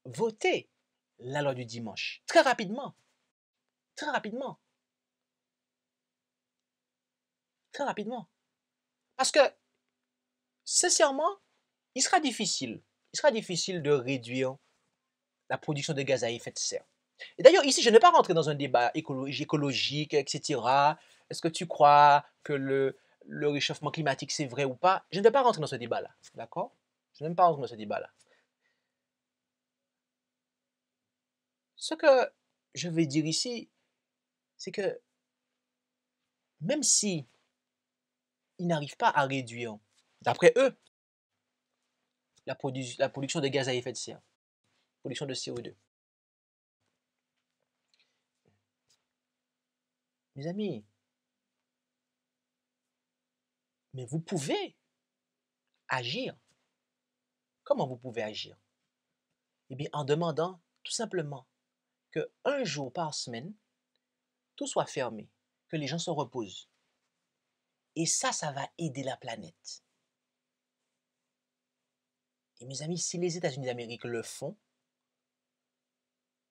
voter la loi du dimanche très rapidement. Très rapidement. Très rapidement. Parce que, sincèrement, il sera difficile de réduire la production de gaz à effet de serre. Et d'ailleurs, ici, je ne vais pas rentrer dans un débat écologique, etc. Est-ce que tu crois que le réchauffement climatique, c'est vrai ou pas? Je ne vais pas rentrer dans ce débat-là, d'accord? Je ne vais pas rentrer dans ce débat-là. Ce que je vais dire ici, c'est que même si ils n'arrivent pas à réduire, d'après eux, la production de gaz à effet de serre, production de CO2. Mes amis, mais vous pouvez agir. Comment vous pouvez agir? Eh bien, en demandant tout simplement que un jour par semaine, tout soit fermé, que les gens se reposent. Et ça va aider la planète. Et mes amis, si les États-Unis d'Amérique le font,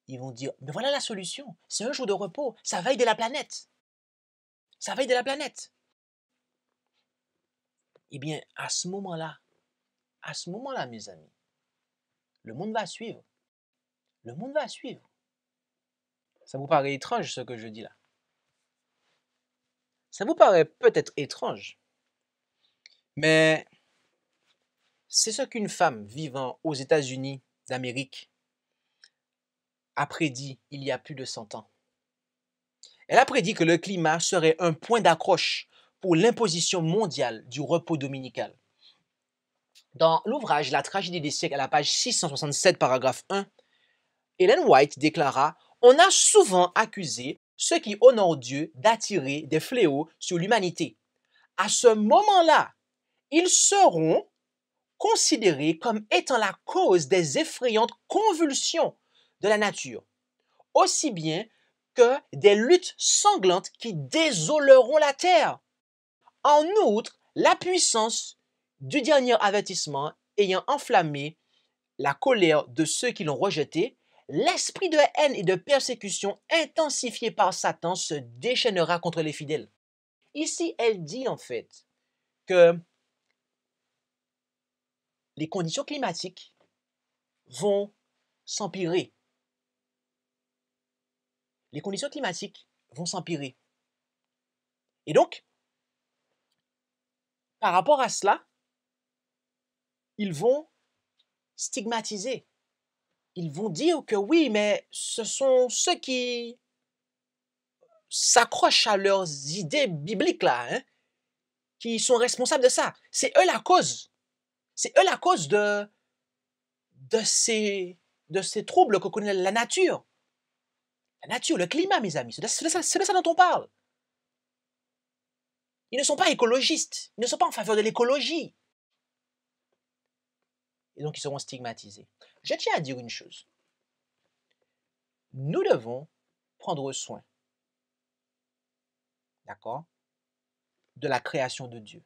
ils vont dire, mais voilà la solution. C'est un jour de repos. Ça va aider la planète. Ça va aider la planète. Eh bien, à ce moment-là, mes amis, le monde va suivre. Le monde va suivre. Ça vous paraît étrange ce que je dis là? Ça vous paraît peut-être étrange, mais c'est ce qu'une femme vivant aux États-Unis d'Amérique a prédit il y a plus de 100 ans. Elle a prédit que le climat serait un point d'accroche pour l'imposition mondiale du repos dominical. Dans l'ouvrage La tragédie des siècles, à la page 667, paragraphe 1, Ellen White déclara « On a souvent accusé ceux qui honorent Dieu d'attirer des fléaux sur l'humanité. À ce moment-là, ils seront considérés comme étant la cause des effrayantes convulsions de la nature, aussi bien que des luttes sanglantes qui désoleront la terre. En outre, la puissance du dernier avertissement ayant enflammé la colère de ceux qui l'ont rejeté, l'esprit de haine et de persécution intensifié par Satan se déchaînera contre les fidèles. » Ici, elle dit en fait que les conditions climatiques vont s'empirer. Les conditions climatiques vont s'empirer. Et donc, par rapport à cela, ils vont stigmatiser. Ils vont dire que oui, mais ce sont ceux qui s'accrochent à leurs idées bibliques là, qui sont responsables de ça. C'est eux la cause. C'est eux la cause de ces troubles que connaît la nature. La nature, le climat, mes amis, c'est de ça dont on parle. Ils ne sont pas écologistes, ils ne sont pas en faveur de l'écologie. Et donc, ils seront stigmatisés. Je tiens à dire une chose. Nous devons prendre soin, d'accord, de la création de Dieu.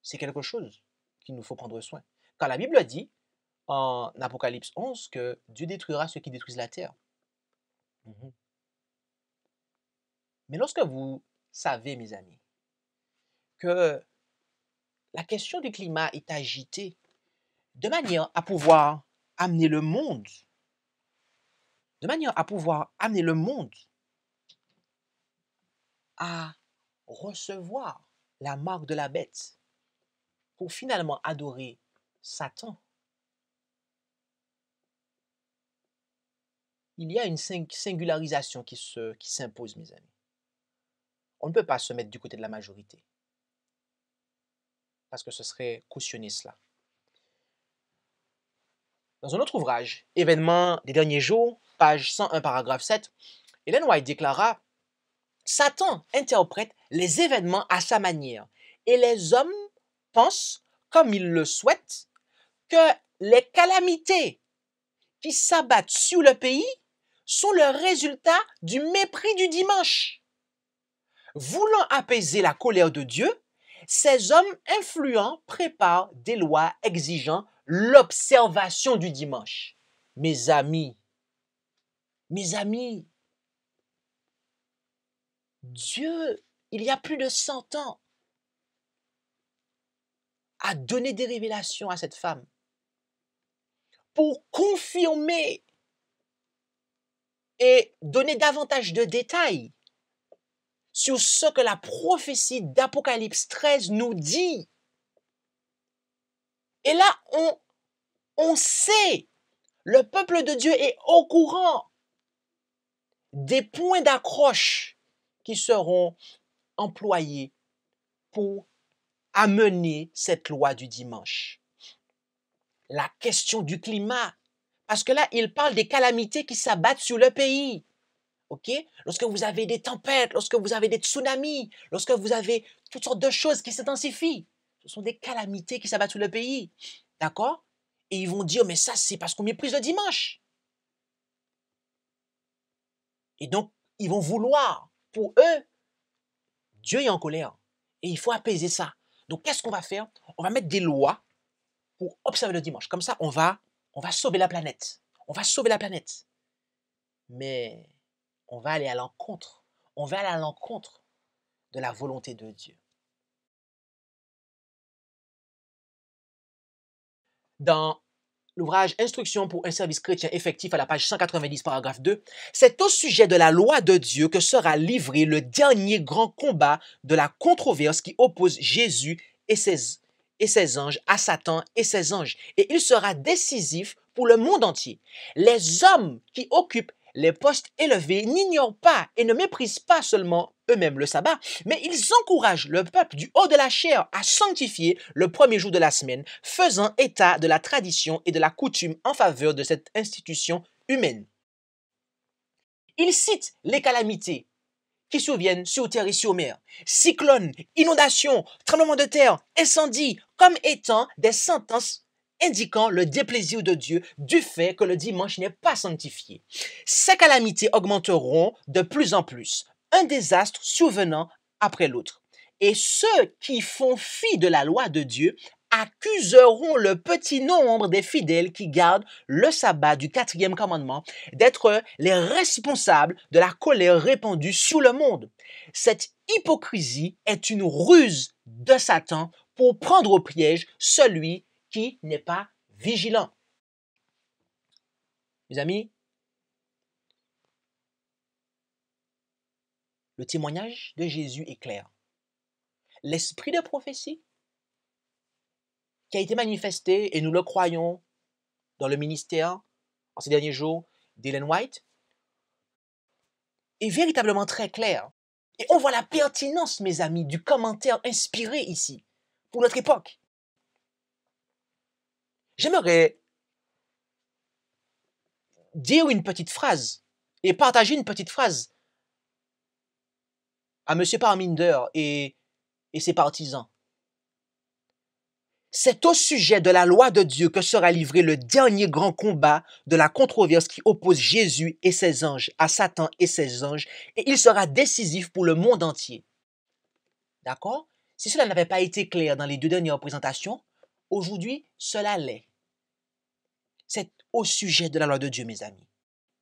C'est quelque chose qu'il nous faut prendre soin. Car la Bible dit, en Apocalypse 11, que Dieu détruira ceux qui détruisent la terre. Mais lorsque vous savez, mes amis, que la question du climat est agitée de manière à pouvoir amener le monde, à recevoir la marque de la bête pour finalement adorer Satan. Il y a une singularisation qui s'impose, mes amis. On ne peut pas se mettre du côté de la majorité, parce que ce serait cautionner cela. Dans un autre ouvrage, Événements des derniers jours, page 101, paragraphe 7, Ellen White déclara « Satan interprète les événements à sa manière, et les hommes pensent, comme ils le souhaitent, que les calamités qui s'abattent sur le pays sont le résultat du mépris du dimanche. Voulant apaiser la colère de Dieu, ces hommes influents préparent des lois exigeant l'observation du dimanche. » Mes amis, Dieu, il y a plus de 100 ans, a donné des révélations à cette femme pour confirmer et donner davantage de détails sur ce que la prophétie d'Apocalypse 13 nous dit. Et là, on sait, le peuple de Dieu est au courant des points d'accroche qui seront employés pour amener cette loi du dimanche. La question du climat, parce que là, il parle des calamités qui s'abattent sur le pays. Ok? Lorsque vous avez des tempêtes, lorsque vous avez des tsunamis, lorsque vous avez toutes sortes de choses qui s'intensifient, ce sont des calamités qui s'abattent sur le pays. D'accord? Et ils vont dire, mais ça, c'est parce qu'on méprise le dimanche. Et donc, ils vont vouloir, pour eux, Dieu est en colère. Et il faut apaiser ça. Donc, qu'est-ce qu'on va faire? On va mettre des lois pour observer le dimanche. Comme ça, on va sauver la planète. On va sauver la planète. Mais on va aller à l'encontre. On va aller à l'encontre de la volonté de Dieu. Dans l'ouvrage Instruction pour un service chrétien effectif à la page 190, paragraphe 2, c'est au sujet de la loi de Dieu que sera livré le dernier grand combat de la controverse qui oppose Jésus et ses anges à Satan et ses anges. Et il sera décisif pour le monde entier. Les hommes qui occupent les postes élevés n'ignorent pas et ne méprisent pas seulement eux-mêmes le sabbat, mais ils encouragent le peuple du haut de la chair à sanctifier le premier jour de la semaine, faisant état de la tradition et de la coutume en faveur de cette institution humaine. Ils citent les calamités qui surviennent sur terre et sur mer, cyclones, inondations, tremblements de terre, incendies, comme étant des sentences indiquant le déplaisir de Dieu du fait que le dimanche n'est pas sanctifié. Ces calamités augmenteront de plus en plus, un désastre survenant après l'autre. Et ceux qui font fi de la loi de Dieu accuseront le petit nombre des fidèles qui gardent le sabbat du 4e commandement d'être les responsables de la colère répandue sur le monde. Cette hypocrisie est une ruse de Satan pour prendre au piège celui qui n'est pas vigilant. Mes amis, le témoignage de Jésus est clair. L'esprit de prophétie qui a été manifesté, et nous le croyons dans le ministère en ces derniers jours d'Ellen White, est véritablement très clair. Et on voit la pertinence, mes amis, du commentaire inspiré ici, pour notre époque. J'aimerais dire une petite phrase et partager une petite phrase à M. Parminder et ses partisans. C'est au sujet de la loi de Dieu que sera livré le dernier grand combat de la controverse qui oppose Jésus et ses anges à Satan et ses anges, et il sera décisif pour le monde entier. D'accord? Si cela n'avait pas été clair dans les 2 dernières présentations, aujourd'hui, cela l'est. C'est au sujet de la loi de Dieu, mes amis.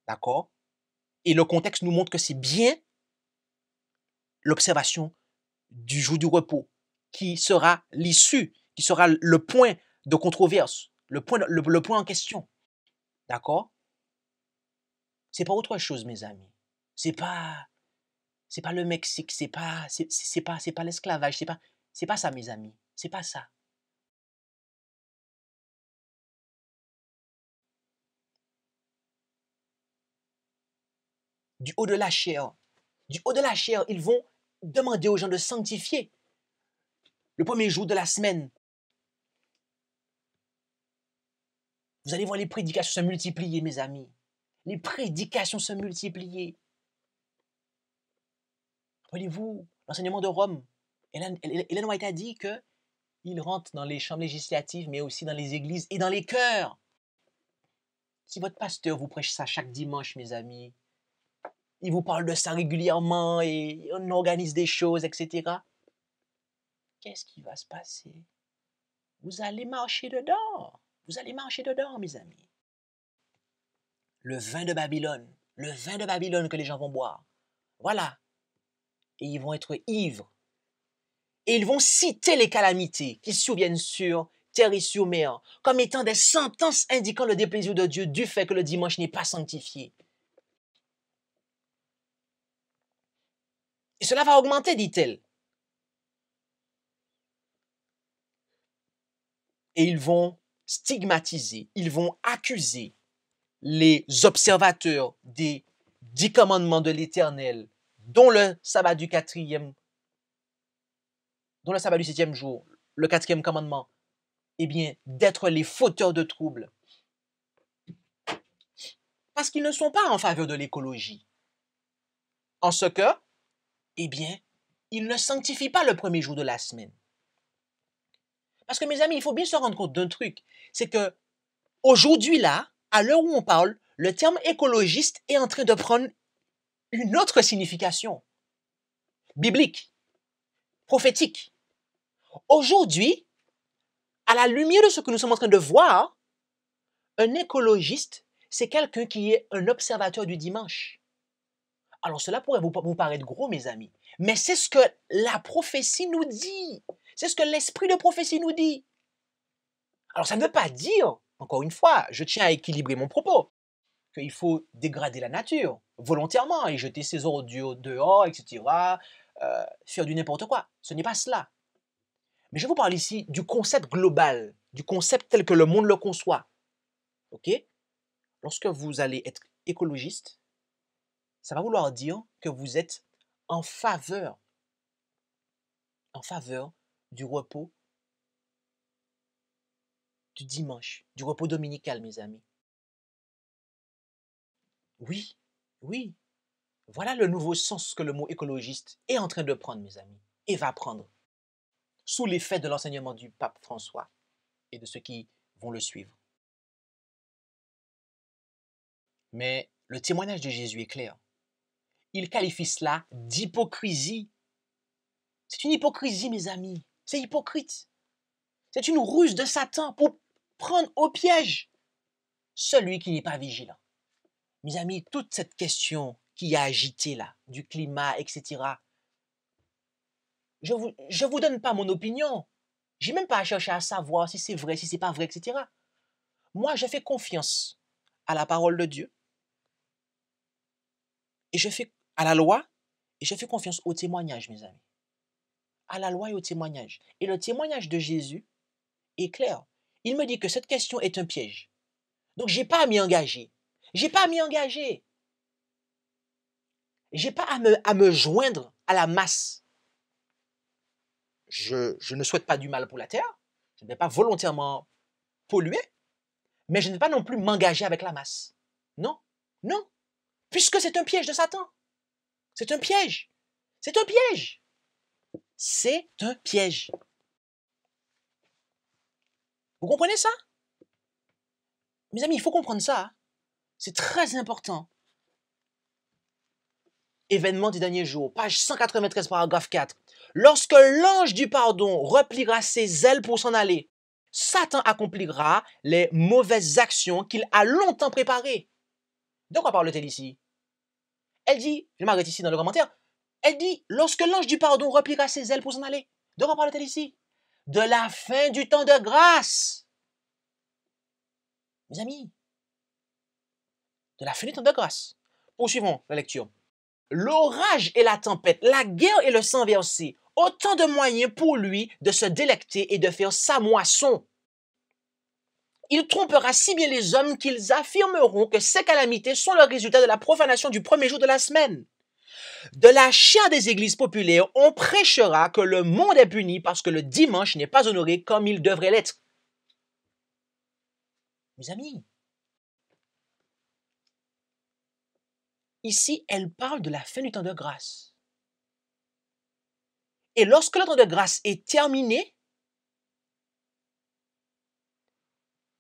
D'accord? Et le contexte nous montre que c'est bien l'observation du jour du repos qui sera l'issue, qui sera le point de controverse, le point en question. D'accord? C'est pas autre chose, mes amis. C'est pas le Mexique, c'est pas l'esclavage, c'est pas ça, mes amis. C'est pas ça. Du haut de la chair, ils vont demander aux gens de sanctifier le premier jour de la semaine. Vous allez voir les prédications se multiplier, mes amis. Les prédications se multiplier. Rappelez-vous, l'enseignement de Rome. Ellen White a dit qu'il rentre dans les chambres législatives, mais aussi dans les églises et dans les chœurs. Si votre pasteur vous prêche ça chaque dimanche, mes amis, il vous parle de ça régulièrement et on organise des choses, etc. Qu'est-ce qui va se passer? Vous allez marcher dedans. Vous allez marcher dedans, mes amis. Le vin de Babylone que les gens vont boire. Voilà. Et ils vont être ivres. Et ils vont citer les calamités qui surviennent sur terre et sur mer comme étant des sentences indiquant le déplaisir de Dieu du fait que le dimanche n'est pas sanctifié. Et cela va augmenter, dit-elle. Et ils vont stigmatiser, ils vont accuser les observateurs des 10 commandements de l'Éternel, dont le sabbat du 7e jour, le 4e commandement, eh bien, d'être les fauteurs de troubles. Parce qu'ils ne sont pas en faveur de l'écologie. En ce que, eh bien, ils ne sanctifient pas le premier jour de la semaine. Parce que, mes amis, il faut bien se rendre compte d'un truc. C'est que, aujourd'hui, là, à l'heure où on parle, le terme écologiste est en train de prendre une autre signification. Biblique, prophétique. Aujourd'hui, à la lumière de ce que nous sommes en train de voir, un écologiste, c'est quelqu'un qui est un observateur du dimanche. Alors cela pourrait vous paraître gros, mes amis, mais c'est ce que la prophétie nous dit. C'est ce que l'esprit de prophétie nous dit. Alors ça ne veut pas dire, encore une fois, je tiens à équilibrer mon propos, qu'il faut dégrader la nature volontairement et jeter ses ordures dehors, etc., faire du n'importe quoi. Ce n'est pas cela. Mais je vous parle ici du concept global, du concept tel que le monde le conçoit. OK? Lorsque vous allez être écologiste, ça va vouloir dire que vous êtes en faveur du repos du dimanche, du repos dominical, mes amis. Oui, oui. Voilà le nouveau sens que le mot écologiste est en train de prendre, mes amis, et va prendre, sous l'effet de l'enseignement du pape François et de ceux qui vont le suivre. Mais le témoignage de Jésus est clair. Il qualifie cela d'hypocrisie. C'est une hypocrisie, mes amis. C'est hypocrite. C'est une ruse de Satan pour prendre au piège celui qui n'est pas vigilant. Mes amis, toute cette question qui a agité là, du climat, etc., je vous donne pas mon opinion. J'ai même pas à chercher à savoir si c'est vrai, si c'est pas vrai, etc. Moi, je fais confiance à la parole de Dieu et je fais à la loi et je fais confiance au témoignage, mes amis. À la loi et au témoignage. Et le témoignage de Jésus est clair. Il me dit que cette question est un piège. Donc, j'ai pas à m'y engager. J'ai pas à m'y engager. J'ai pas à me joindre à la masse. Je ne souhaite pas du mal pour la terre. Je ne vais pas volontairement polluer. Mais je ne vais pas non plus m'engager avec la masse. Non, non. Puisque c'est un piège de Satan. C'est un piège. C'est un piège. C'est un piège. Vous comprenez ça? Mes amis, il faut comprendre ça. C'est très important. Événement des derniers jours, page 193, paragraphe 4. Lorsque l'ange du pardon repliera ses ailes pour s'en aller, Satan accomplira les mauvaises actions qu'il a longtemps préparées. De quoi parle-t-elle ici? Elle dit, je m'arrête ici dans le commentaire, elle dit, lorsque l'ange du pardon repliera ses ailes pour s'en aller. De quoi parle-t-elle ici? De la fin du temps de grâce. Mes amis, de la fin du temps de grâce. Poursuivons la lecture. L'orage et la tempête, la guerre et le sang versé, autant de moyens pour lui de se délecter et de faire sa moisson. Il trompera si bien les hommes qu'ils affirmeront que ces calamités sont le résultat de la profanation du premier jour de la semaine. De la chair des églises populaires, on prêchera que le monde est puni parce que le dimanche n'est pas honoré comme il devrait l'être. Mes amis, ici, elle parle de la fin du temps de grâce. Et lorsque le temps de grâce est terminé,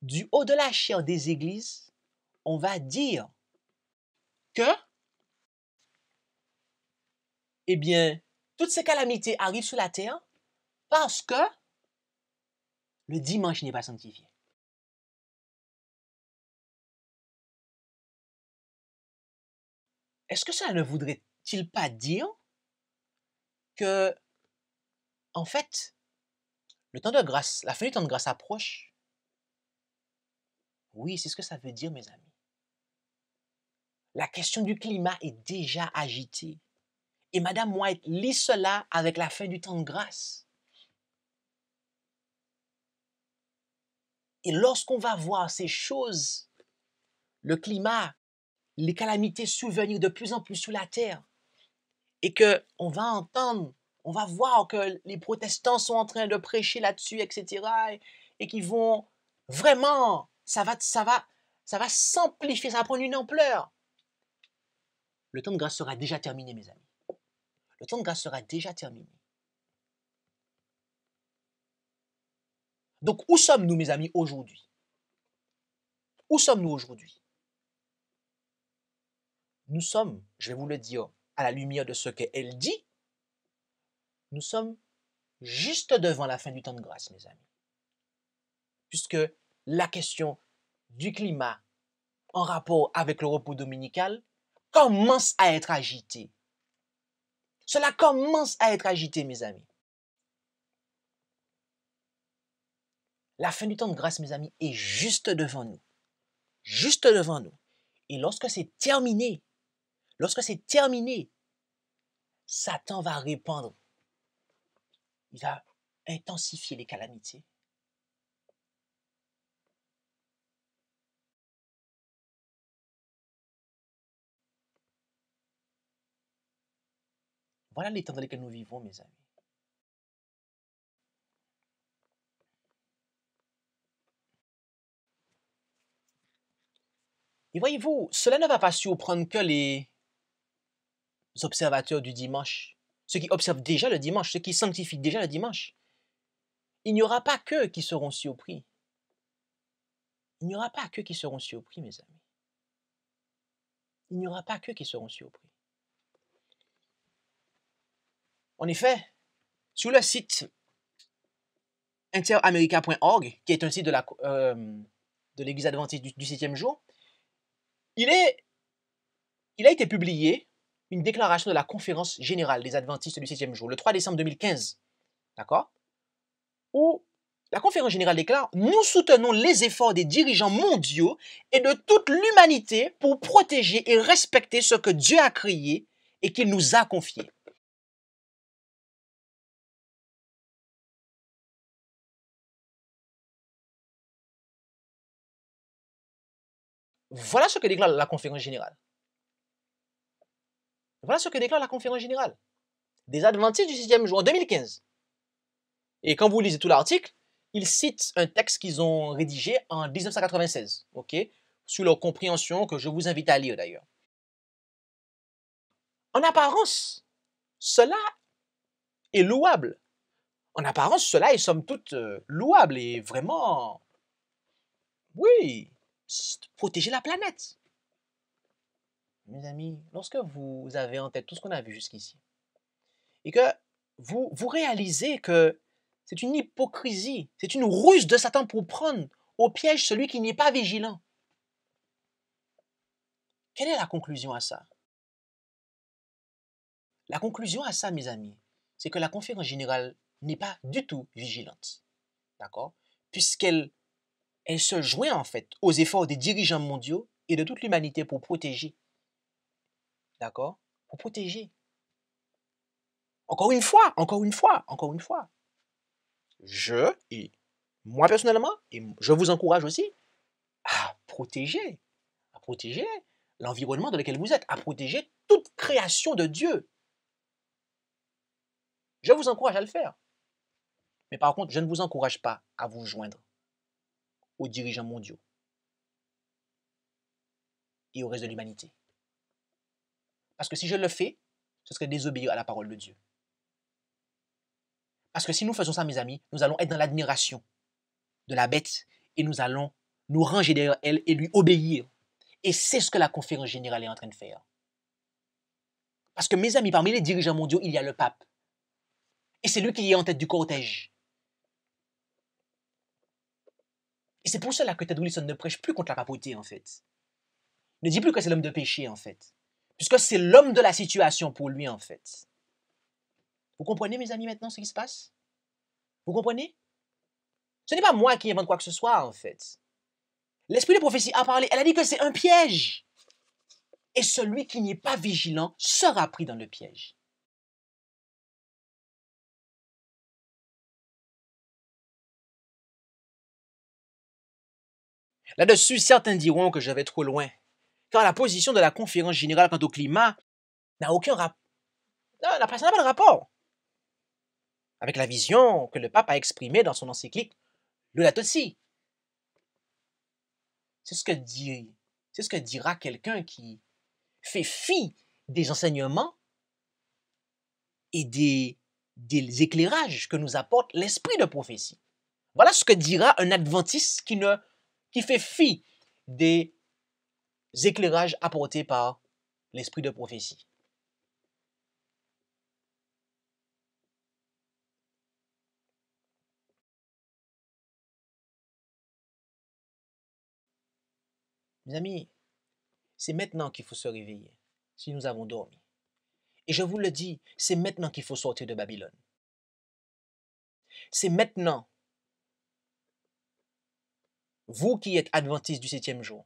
du haut de la chair des églises, on va dire que, eh bien, toutes ces calamités arrivent sur la terre parce que le dimanche n'est pas sanctifié. Est-ce que cela ne voudrait-il pas dire que, en fait, le temps de grâce, la fin du temps de grâce approche? Oui, c'est ce que ça veut dire, mes amis. La question du climat est déjà agitée. Et Madame White lit cela avec la fin du temps de grâce. Et lorsqu'on va voir ces choses, le climat, les calamités survenir de plus en plus sur la terre, et qu'on va entendre, on va voir que les protestants sont en train de prêcher là-dessus, etc., et qui vont vraiment, ça va s'amplifier, ça va prendre une ampleur. Le temps de grâce sera déjà terminé, mes amis. Le temps de grâce sera déjà terminé. Donc, où sommes-nous, mes amis, aujourd'hui? Où sommes-nous aujourd'hui? Nous sommes, je vais vous le dire, à la lumière de ce qu'elle dit, nous sommes juste devant la fin du temps de grâce, mes amis. puisque la question du climat en rapport avec le repos dominical commence à être agitée. Cela commence à être agité, mes amis. La fin du temps de grâce, mes amis, est juste devant nous. Juste devant nous. Et lorsque c'est terminé, Satan va répandre. Il va intensifier les calamités. Voilà les temps dans lesquels nous vivons, mes amis. Et voyez-vous, cela ne va pas surprendre que les observateurs du dimanche, ceux qui observent déjà le dimanche, ceux qui sanctifient déjà le dimanche. Il n'y aura pas qu'eux qui seront surpris. Il n'y aura pas qu'eux qui seront surpris, mes amis. Il n'y aura pas qu'eux qui seront surpris. En effet, sur le site interamerica.org, qui est un site de l'Église adventiste du 7e jour, il a été publié une déclaration de la conférence générale des adventistes du 7e jour, le 3 décembre 2015, d'accord, où la conférence générale déclare « Nous soutenons les efforts des dirigeants mondiaux et de toute l'humanité pour protéger et respecter ce que Dieu a créé et qu'il nous a confié. » Voilà ce que déclare la conférence générale. Voilà ce que déclare la conférence générale des adventistes du 6e jour en 2015. Et quand vous lisez tout l'article, ils citent un texte qu'ils ont rédigé en 1996, ok, sous leur compréhension que je vous invite à lire d'ailleurs. En apparence, cela est louable. En apparence, cela est somme toute louable et vraiment, oui, protéger la planète. Mes amis, lorsque vous avez en tête tout ce qu'on a vu jusqu'ici, et que vous réalisez que c'est une hypocrisie, c'est une ruse de Satan pour prendre au piège celui qui n'est pas vigilant. Quelle est la conclusion à ça? La conclusion à ça, mes amis, c'est que la conférence générale n'est pas du tout vigilante, d'accord? Puisqu'elle se joint en fait aux efforts des dirigeants mondiaux et de toute l'humanité pour protéger, d'accord? Pour protéger. Encore une fois, et moi personnellement, et je vous encourage aussi à protéger l'environnement dans lequel vous êtes, à protéger toute création de Dieu. Je vous encourage à le faire. Mais par contre, je ne vous encourage pas à vous joindre aux dirigeants mondiaux et au reste de l'humanité. Parce que si je le fais, ce serait désobéir à la parole de Dieu. Parce que si nous faisons ça, mes amis, nous allons être dans l'admiration de la bête et nous allons nous ranger derrière elle et lui obéir. Et c'est ce que la conférence générale est en train de faire. Parce que, mes amis, parmi les dirigeants mondiaux, il y a le pape. Et c'est lui qui est en tête du cortège. Et c'est pour cela que Ted Wilson ne prêche plus contre la papauté, en fait. Il ne dit plus que c'est l'homme de péché, en fait. Puisque c'est l'homme de la situation pour lui, en fait. Vous comprenez, mes amis, maintenant, ce qui se passe? Vous comprenez? Ce n'est pas moi qui invente quoi que ce soit, en fait. L'esprit de prophétie a parlé. Elle a dit que c'est un piège. Et celui qui n'est pas vigilant sera pris dans le piège. Là-dessus, certains diront que je vais trop loin, car la position de la conférence générale quant au climat n'a aucun rapport. n'a pas de rapport avec la vision que le pape a exprimée dans son encyclique Laudato Si. C'est ce que dira quelqu'un qui fait fi des enseignements et des éclairages que nous apporte l'esprit de prophétie. Voilà ce que dira un adventiste qui fait fi des éclairages apportés par l'esprit de prophétie. Mes amis, c'est maintenant qu'il faut se réveiller, si nous avons dormi. Et je vous le dis, c'est maintenant qu'il faut sortir de Babylone. C'est maintenant, vous qui êtes adventistes du 7e jour,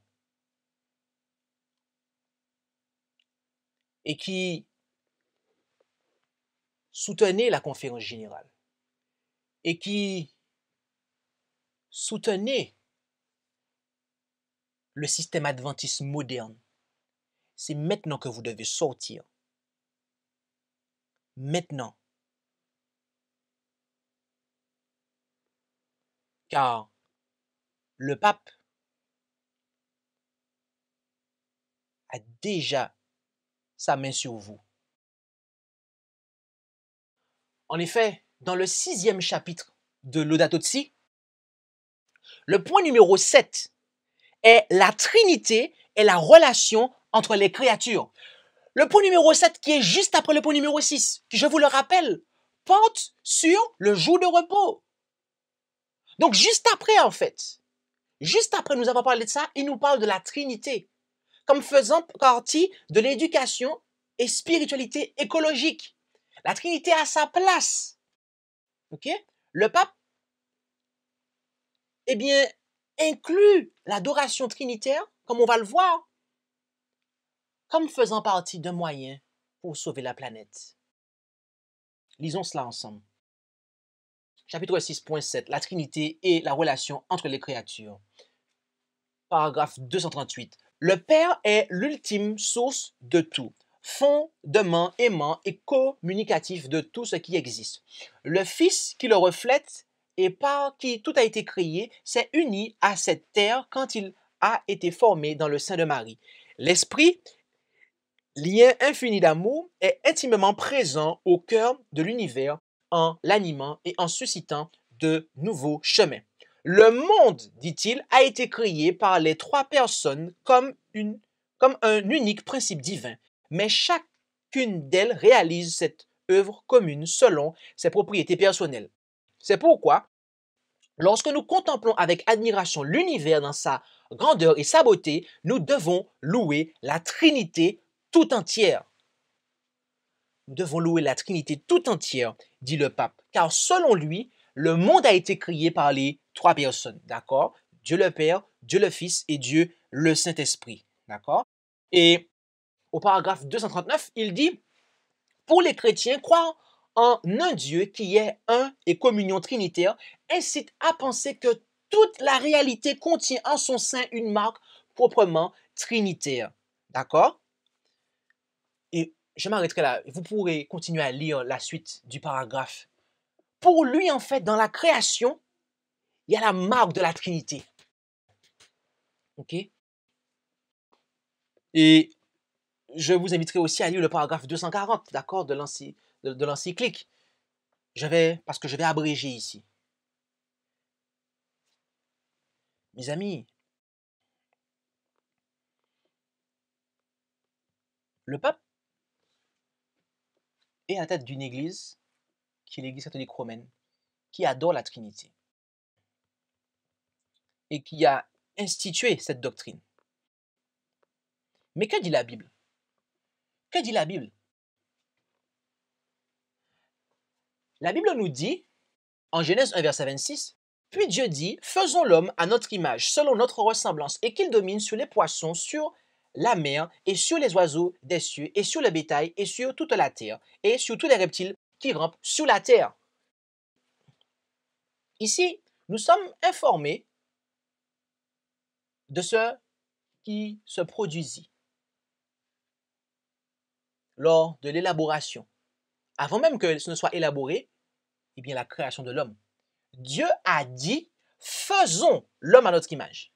et qui soutenez la conférence générale, et qui soutenez le système adventiste moderne, c'est maintenant que vous devez sortir. Maintenant. Car le pape a déjà sa main sur vous. En effet, dans le 6e chapitre de Laudato Si', le point numéro 7 est la Trinité et la relation entre les créatures. Le point numéro 7, qui est juste après le point numéro 6, qui, je vous le rappelle, porte sur le jour de repos. Donc, juste après, en fait, juste après nous avons parlé de ça, il nous parle de la Trinité, comme faisant partie de l'éducation et spiritualité écologique. La Trinité a sa place. Ok? Le pape, eh bien, inclut l'adoration trinitaire, comme on va le voir, comme faisant partie d'un moyen pour sauver la planète. Lisons cela ensemble. Chapitre 6.7, la Trinité et la relation entre les créatures. Paragraphe 238. Le Père est l'ultime source de tout, fondement aimant et communicatif de tout ce qui existe. Le Fils qui le reflète et par qui tout a été créé s'est uni à cette terre quand il a été formé dans le sein de Marie. L'Esprit, lien infini d'amour, est intimement présent au cœur de l'univers en l'animant et en suscitant de nouveaux chemins. Le monde, dit-il, a été créé par les trois personnes comme un unique principe divin, mais chacune d'elles réalise cette œuvre commune selon ses propriétés personnelles. C'est pourquoi, lorsque nous contemplons avec admiration l'univers dans sa grandeur et sa beauté, nous devons louer la Trinité tout entière. Nous devons louer la Trinité tout entière, dit le pape, car selon lui, le monde a été créé par les trois personnes, d'accord? Dieu le Père, Dieu le Fils et Dieu le Saint-Esprit, d'accord? Et au paragraphe 239, il dit, pour les chrétiens, croire en un Dieu qui est un et communion trinitaire incite à penser que toute la réalité contient en son sein une marque proprement trinitaire, d'accord? Et je m'arrêterai là. Vous pourrez continuer à lire la suite du paragraphe. Pour lui, en fait, dans la création, il y a la marque de la Trinité. OK? Et je vous inviterai aussi à lire le paragraphe 240, d'accord, de l'encyclique. Parce que je vais abréger ici. Mes amis, le pape est à la tête d'une église, qui est l'église catholique romaine, qui adore la Trinité et qui a institué cette doctrine. Mais que dit la Bible? Que dit la Bible? La Bible nous dit, en Genèse 1, verset 26, « Puis Dieu dit, faisons l'homme à notre image, selon notre ressemblance, et qu'il domine sur les poissons, sur la mer, et sur les oiseaux des cieux, et sur le bétail, et sur toute la terre, et sur tous les reptiles qui rampent sur la terre. » Ici, nous sommes informés de ce qui se produisit lors de l'élaboration. Avant même que ce ne soit élaboré, eh bien la création de l'homme. Dieu a dit, faisons l'homme à notre image.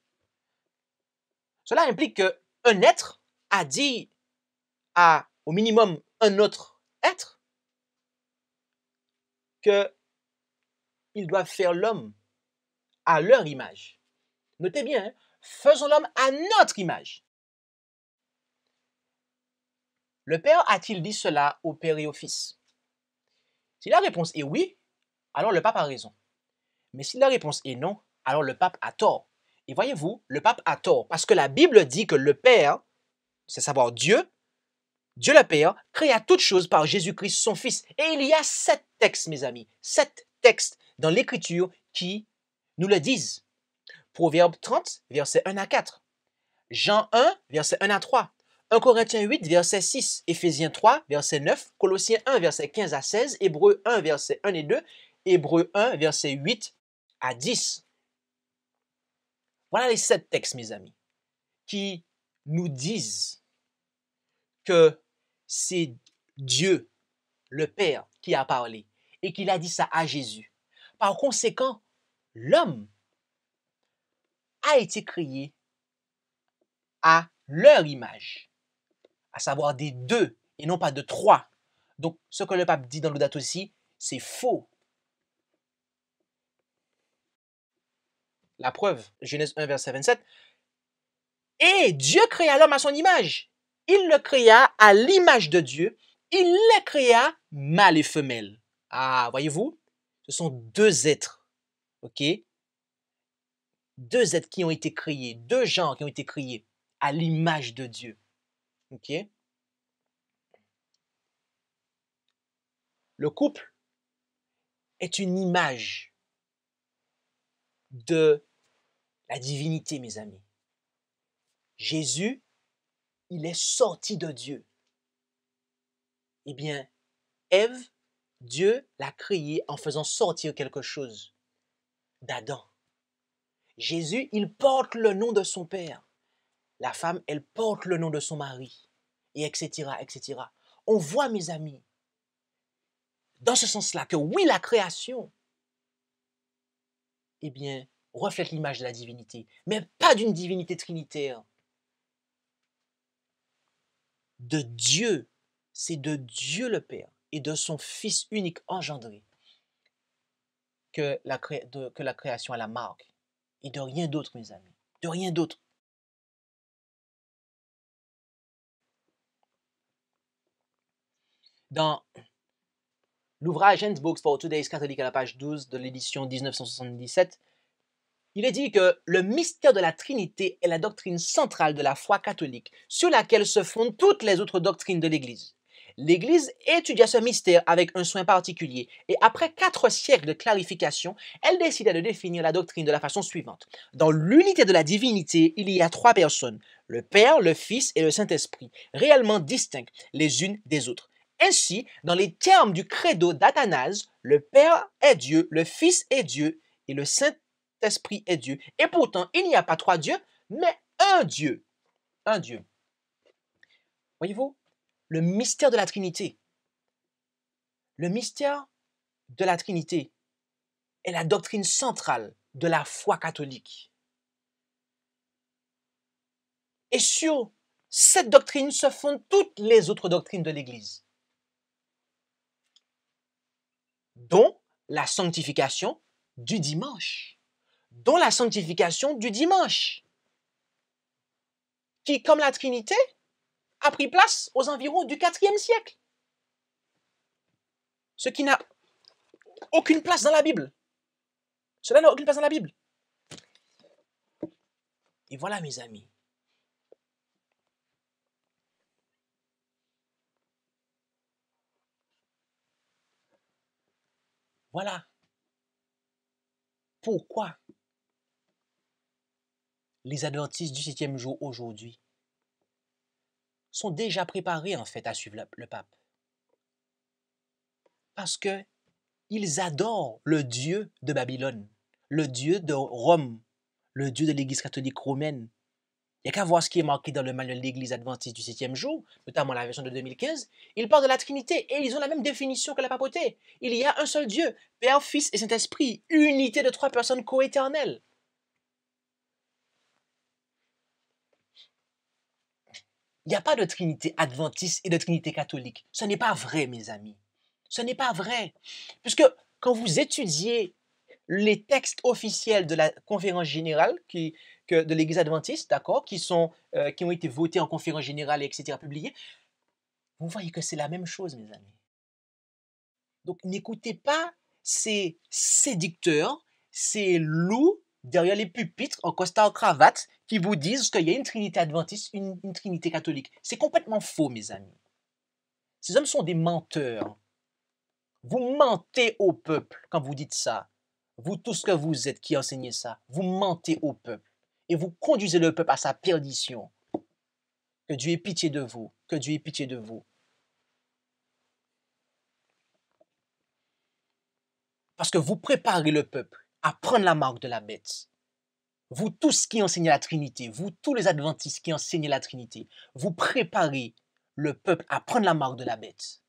Cela implique qu'un être a dit à, au minimum, un autre être qu'ils doivent faire l'homme à leur image. Notez bien, hein, faisons l'homme à notre image. Le Père a-t-il dit cela au Père et au Fils? Si la réponse est oui, alors le pape a raison. Mais si la réponse est non, alors le pape a tort. Et voyez-vous, le pape a tort, parce que la Bible dit que le Père, c'est savoir Dieu, Dieu le Père, créa toutes choses par Jésus-Christ, son Fils. Et il y a 7 textes, mes amis, 7 textes dans l'Écriture qui nous le disent. Proverbe 30, versets 1 à 4. Jean 1, versets 1 à 3. 1 Corinthiens 8, verset 6. Éphésiens 3, verset 9. Colossiens 1, verset 15 à 16. Hébreux 1, verset 1 et 2. Hébreux 1, verset 8 à 10. Voilà les 7 textes, mes amis, qui nous disent que c'est Dieu, le Père, qui a parlé et qu'il a dit ça à Jésus. Par conséquent, l'homme a été créé à leur image, à savoir des 2 et non pas de 3. Donc, ce que le pape dit dans Laudato Si, c'est faux. La preuve, Genèse 1, verset 27. Et Dieu créa l'homme à son image. Il le créa à l'image de Dieu. Il les créa mâle et femelle. Ah, voyez-vous, ce sont 2 êtres, ok? 2 êtres qui ont été créés, 2 genres qui ont été créés à l'image de Dieu, ok? Le couple est une image de la divinité, mes amis. Jésus, il est sorti de Dieu. Eh bien, Ève, Dieu l'a créé en faisant sortir quelque chose d'Adam. Jésus, il porte le nom de son Père. La femme, elle porte le nom de son mari, et etc., etc. On voit, mes amis, dans ce sens-là, que oui, la création, eh bien, reflète l'image de la divinité, mais pas d'une divinité trinitaire. De Dieu, c'est de Dieu le Père et de son Fils unique engendré que la création a la marque, et de rien d'autre, mes amis, de rien d'autre. Dans l'ouvrage Hans Books for Today's Catholic à la page 12 de l'édition 1977, il est dit que le mystère de la Trinité est la doctrine centrale de la foi catholique, sur laquelle se fondent toutes les autres doctrines de l'Église. L'Église étudia ce mystère avec un soin particulier, et après 4 siècles de clarification, elle décida de définir la doctrine de la façon suivante. Dans l'unité de la divinité, il y a 3 personnes, le Père, le Fils et le Saint-Esprit, réellement distinctes les unes des autres. Ainsi, dans les termes du credo d'Athanase, le Père est Dieu, le Fils est Dieu et le Saint-Esprit est Dieu. Et pourtant, il n'y a pas 3 dieux, mais un Dieu. Un Dieu. Voyez-vous, le mystère de la Trinité. Le mystère de la Trinité est la doctrine centrale de la foi catholique. Et sur cette doctrine se fondent toutes les autres doctrines de l'Église, dont la sanctification du dimanche. Dont la sanctification du dimanche, qui, comme la Trinité, a pris place aux environs du IVe siècle. Ce qui n'a aucune place dans la Bible. Cela n'a aucune place dans la Bible. Et voilà, mes amis. Voilà pourquoi les adventistes du 7e jour aujourd'hui sont déjà préparés en fait à suivre le pape. Parce que ils adorent le Dieu de Babylone, le Dieu de Rome, le Dieu de l'Église catholique romaine. Il n'y a qu'à voir ce qui est marqué dans le manuel de l'Église adventiste du 7e jour, notamment la version de 2015. Ils parlent de la Trinité et ils ont la même définition que la papauté. Il y a un seul Dieu, Père, Fils et Saint-Esprit, unité de 3 personnes coéternelles. Il n'y a pas de Trinité adventiste et de Trinité catholique. Ce n'est pas vrai, mes amis. Ce n'est pas vrai. Puisque quand vous étudiez les textes officiels de la conférence générale de l'Église adventiste, d'accord, qui ont été votés en conférence générale, etc., publiés, vous voyez que c'est la même chose, mes amis. Donc, n'écoutez pas ces séducteurs, ces loups derrière les pupitres en costard cravate qui vous disent qu'il y a une trinité adventiste, une trinité catholique. C'est complètement faux, mes amis. Ces hommes sont des menteurs. Vous mentez au peuple quand vous dites ça. Vous tous que vous êtes qui enseignez ça, vous mentez au peuple et vous conduisez le peuple à sa perdition. Que Dieu ait pitié de vous, que Dieu ait pitié de vous. Parce que vous préparez le peuple à prendre la marque de la bête. Vous tous qui enseignez la Trinité, vous tous les adventistes qui enseignez la Trinité, vous préparez le peuple à prendre la marque de la bête.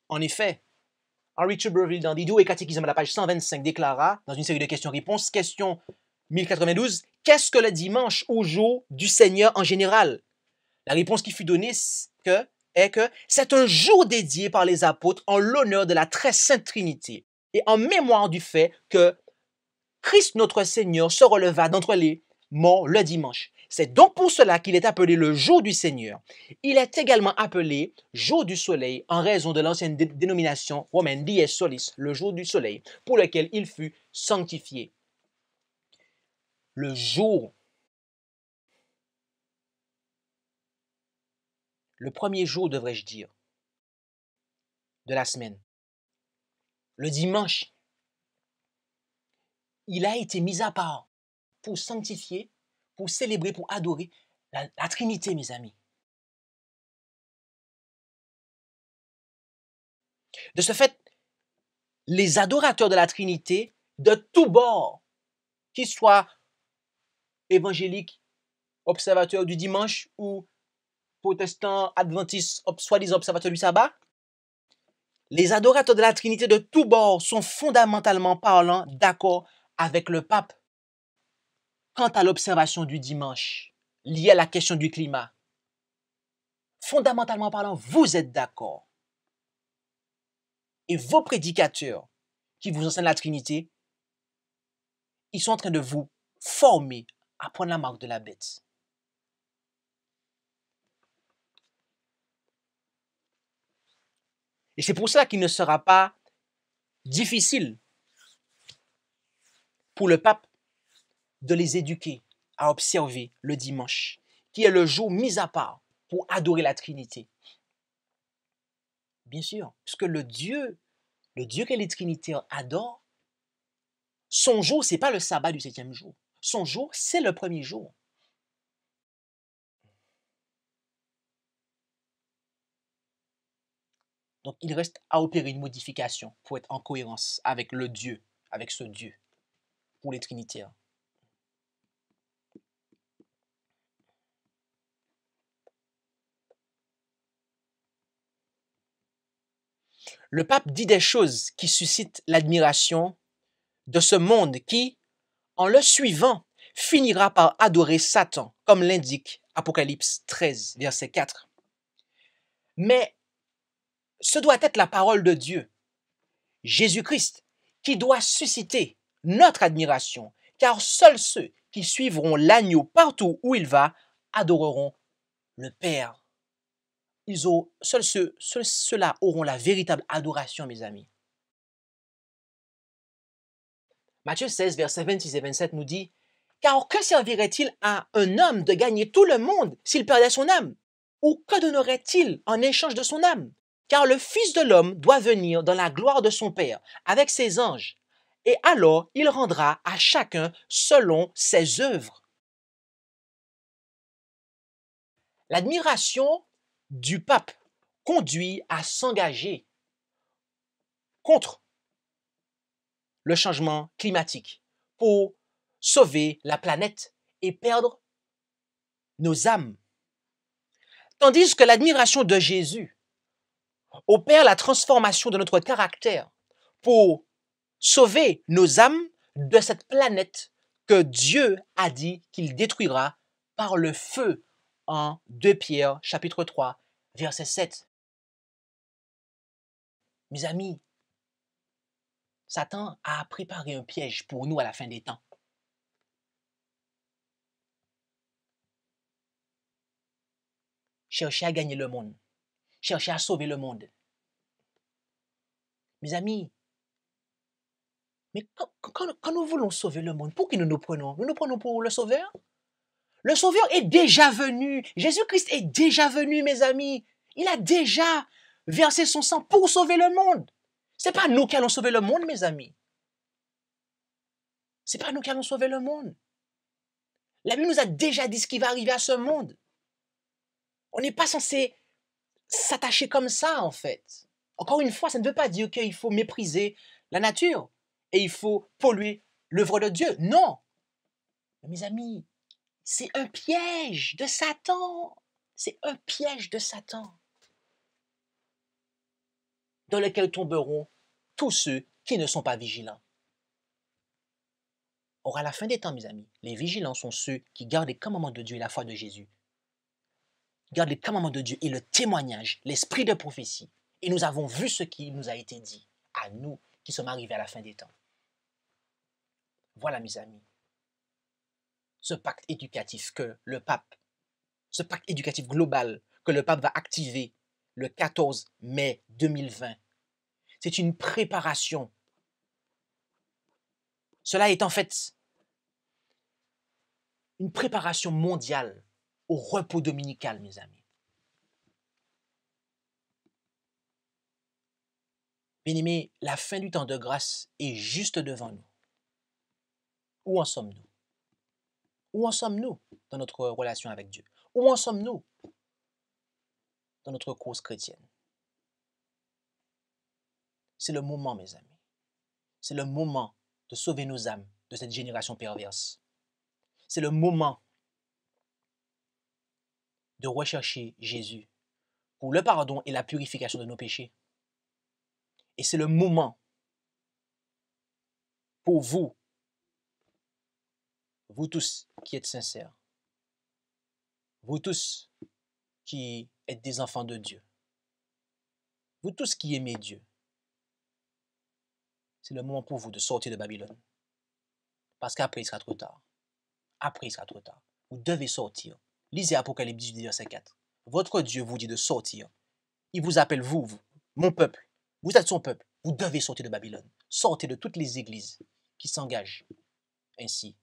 En effet, Henry Tuberville dans Didou et Catéchisme à la page 125 déclara, dans une série de questions-réponses, question 1092, qu'est-ce que le dimanche ou jour du Seigneur en général? La réponse qui fut donnée est que c'est un jour dédié par les apôtres en l'honneur de la très sainte Trinité et en mémoire du fait que Christ notre Seigneur se releva d'entre les morts le dimanche. C'est donc pour cela qu'il est appelé le jour du Seigneur. Il est également appelé jour du soleil en raison de l'ancienne dénomination romaine dies solis, le jour du soleil, pour lequel il fut sanctifié. Le jour, le premier jour devrais-je dire, de la semaine, le dimanche, il a été mis à part pour sanctifier, pour célébrer, pour adorer la Trinité, mes amis. De ce fait, les adorateurs de la Trinité, de tous bords, qu'ils soient évangéliques, observateurs du dimanche ou protestants, adventistes, soi-disant observateurs du sabbat, les adorateurs de la Trinité de tous bords sont fondamentalement parlant d'accord avec le pape quant à l'observation du dimanche liée à la question du climat. Fondamentalement parlant, vous êtes d'accord. Et vos prédicateurs qui vous enseignent la Trinité, ils sont en train de vous former à prendre la marque de la bête. Et c'est pour ça qu'il ne sera pas difficile pour le pape de les éduquer à observer le dimanche, qui est le jour mis à part pour adorer la Trinité. Bien sûr, puisque le Dieu que les Trinitaires adorent, son jour, ce n'est pas le sabbat du 7e jour. Son jour, c'est le premier jour. Donc, il reste à opérer une modification pour être en cohérence avec le Dieu, avec ce Dieu, pour les Trinitaires. Le pape dit des choses qui suscitent l'admiration de ce monde qui, en le suivant, finira par adorer Satan, comme l'indique Apocalypse 13, verset 4. Mais ce doit être la parole de Dieu, Jésus-Christ, qui doit susciter notre admiration, car seuls ceux qui suivront l'agneau partout où il va adoreront le Père. Seuls ceux-là auront la véritable adoration, mes amis. Matthieu 16, versets 26 et 27 nous dit « Car que servirait-il à un homme de gagner tout le monde s'il perdait son âme? Ou que donnerait-il en échange de son âme? Car le Fils de l'homme doit venir dans la gloire de son Père avec ses anges, et alors il rendra à chacun selon ses œuvres. » L'admiration du pape conduit à s'engager contre le changement climatique pour sauver la planète et perdre nos âmes. Tandis que l'admiration de Jésus opère la transformation de notre caractère pour sauver nos âmes de cette planète que Dieu a dit qu'il détruira par le feu en 2 Pierre, chapitre 3, verset 7. Mes amis, Satan a préparé un piège pour nous à la fin des temps. Cherchez à gagner le monde. Cherchez à sauver le monde. Mes amis, Mais quand nous voulons sauver le monde, pour qui nous nous prenons? Nous nous prenons pour le Sauveur? Le Sauveur est déjà venu. Jésus-Christ est déjà venu, mes amis. Il a déjà versé son sang pour sauver le monde. Ce n'est pas nous qui allons sauver le monde, mes amis. Ce n'est pas nous qui allons sauver le monde. La Bible nous a déjà dit ce qui va arriver à ce monde. On n'est pas censé s'attacher comme ça, en fait. Encore une fois, ça ne veut pas dire qu'il faut mépriser la nature et il faut polluer l'œuvre de Dieu. Non. Mais mes amis, c'est un piège de Satan. C'est un piège de Satan dans lequel tomberont tous ceux qui ne sont pas vigilants. Or, à la fin des temps, mes amis, les vigilants sont ceux qui gardent les commandements de Dieu et la foi de Jésus. Gardent les commandements de Dieu et le témoignage, l'esprit de prophétie. Et nous avons vu ce qui nous a été dit à nous qui sommes arrivés à la fin des temps. Voilà, mes amis, ce pacte éducatif que le pape, ce pacte éducatif global que le pape va activer le 14 mai 2020. C'est une préparation. Cela est en fait une préparation mondiale au repos dominical, mes amis. Bien-aimés, la fin du temps de grâce est juste devant nous. Où en sommes-nous? Où en sommes-nous dans notre relation avec Dieu? Où en sommes-nous dans notre cause chrétienne? C'est le moment, mes amis. C'est le moment de sauver nos âmes de cette génération perverse. C'est le moment de rechercher Jésus pour le pardon et la purification de nos péchés. Et c'est le moment pour vous, vous tous qui êtes sincères, vous tous qui êtes des enfants de Dieu, vous tous qui aimez Dieu, c'est le moment pour vous de sortir de Babylone. Parce qu'après, il sera trop tard. Après, il sera trop tard. Vous devez sortir. Lisez Apocalypse 18, verset 4. Votre Dieu vous dit de sortir. Il vous appelle, vous, mon peuple. Vous êtes son peuple. Vous devez sortir de Babylone. Sortez de toutes les églises qui s'engagent ainsi.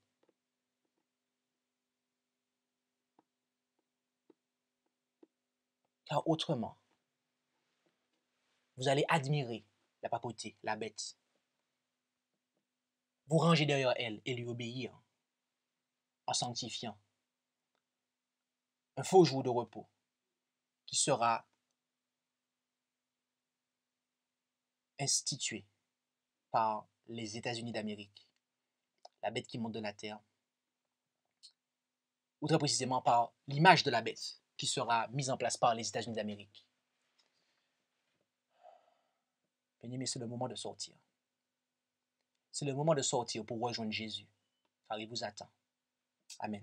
Car autrement, vous allez admirer la papauté, la bête. Vous ranger derrière elle et lui obéir en sanctifiant un faux jour de repos qui sera institué par les États-Unis d'Amérique, la bête qui monte de la terre, ou très précisément par l'image de la bête qui sera mise en place par les États-Unis d'Amérique. Bien-aimés, c'est le moment de sortir. C'est le moment de sortir pour rejoindre Jésus, car il vous attend. Amen.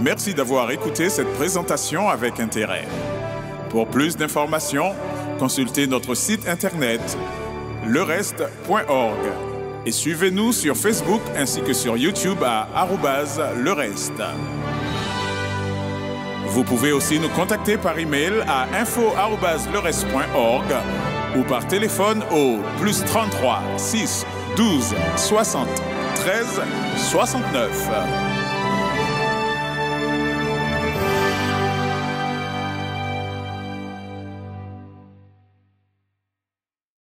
Merci d'avoir écouté cette présentation avec intérêt. Pour plus d'informations, consultez notre site internet lereste.org et suivez-nous sur Facebook ainsi que sur YouTube à @lereste. Vous pouvez aussi nous contacter par email à info@lereste.org ou par téléphone au +33 6 12 60 13 69.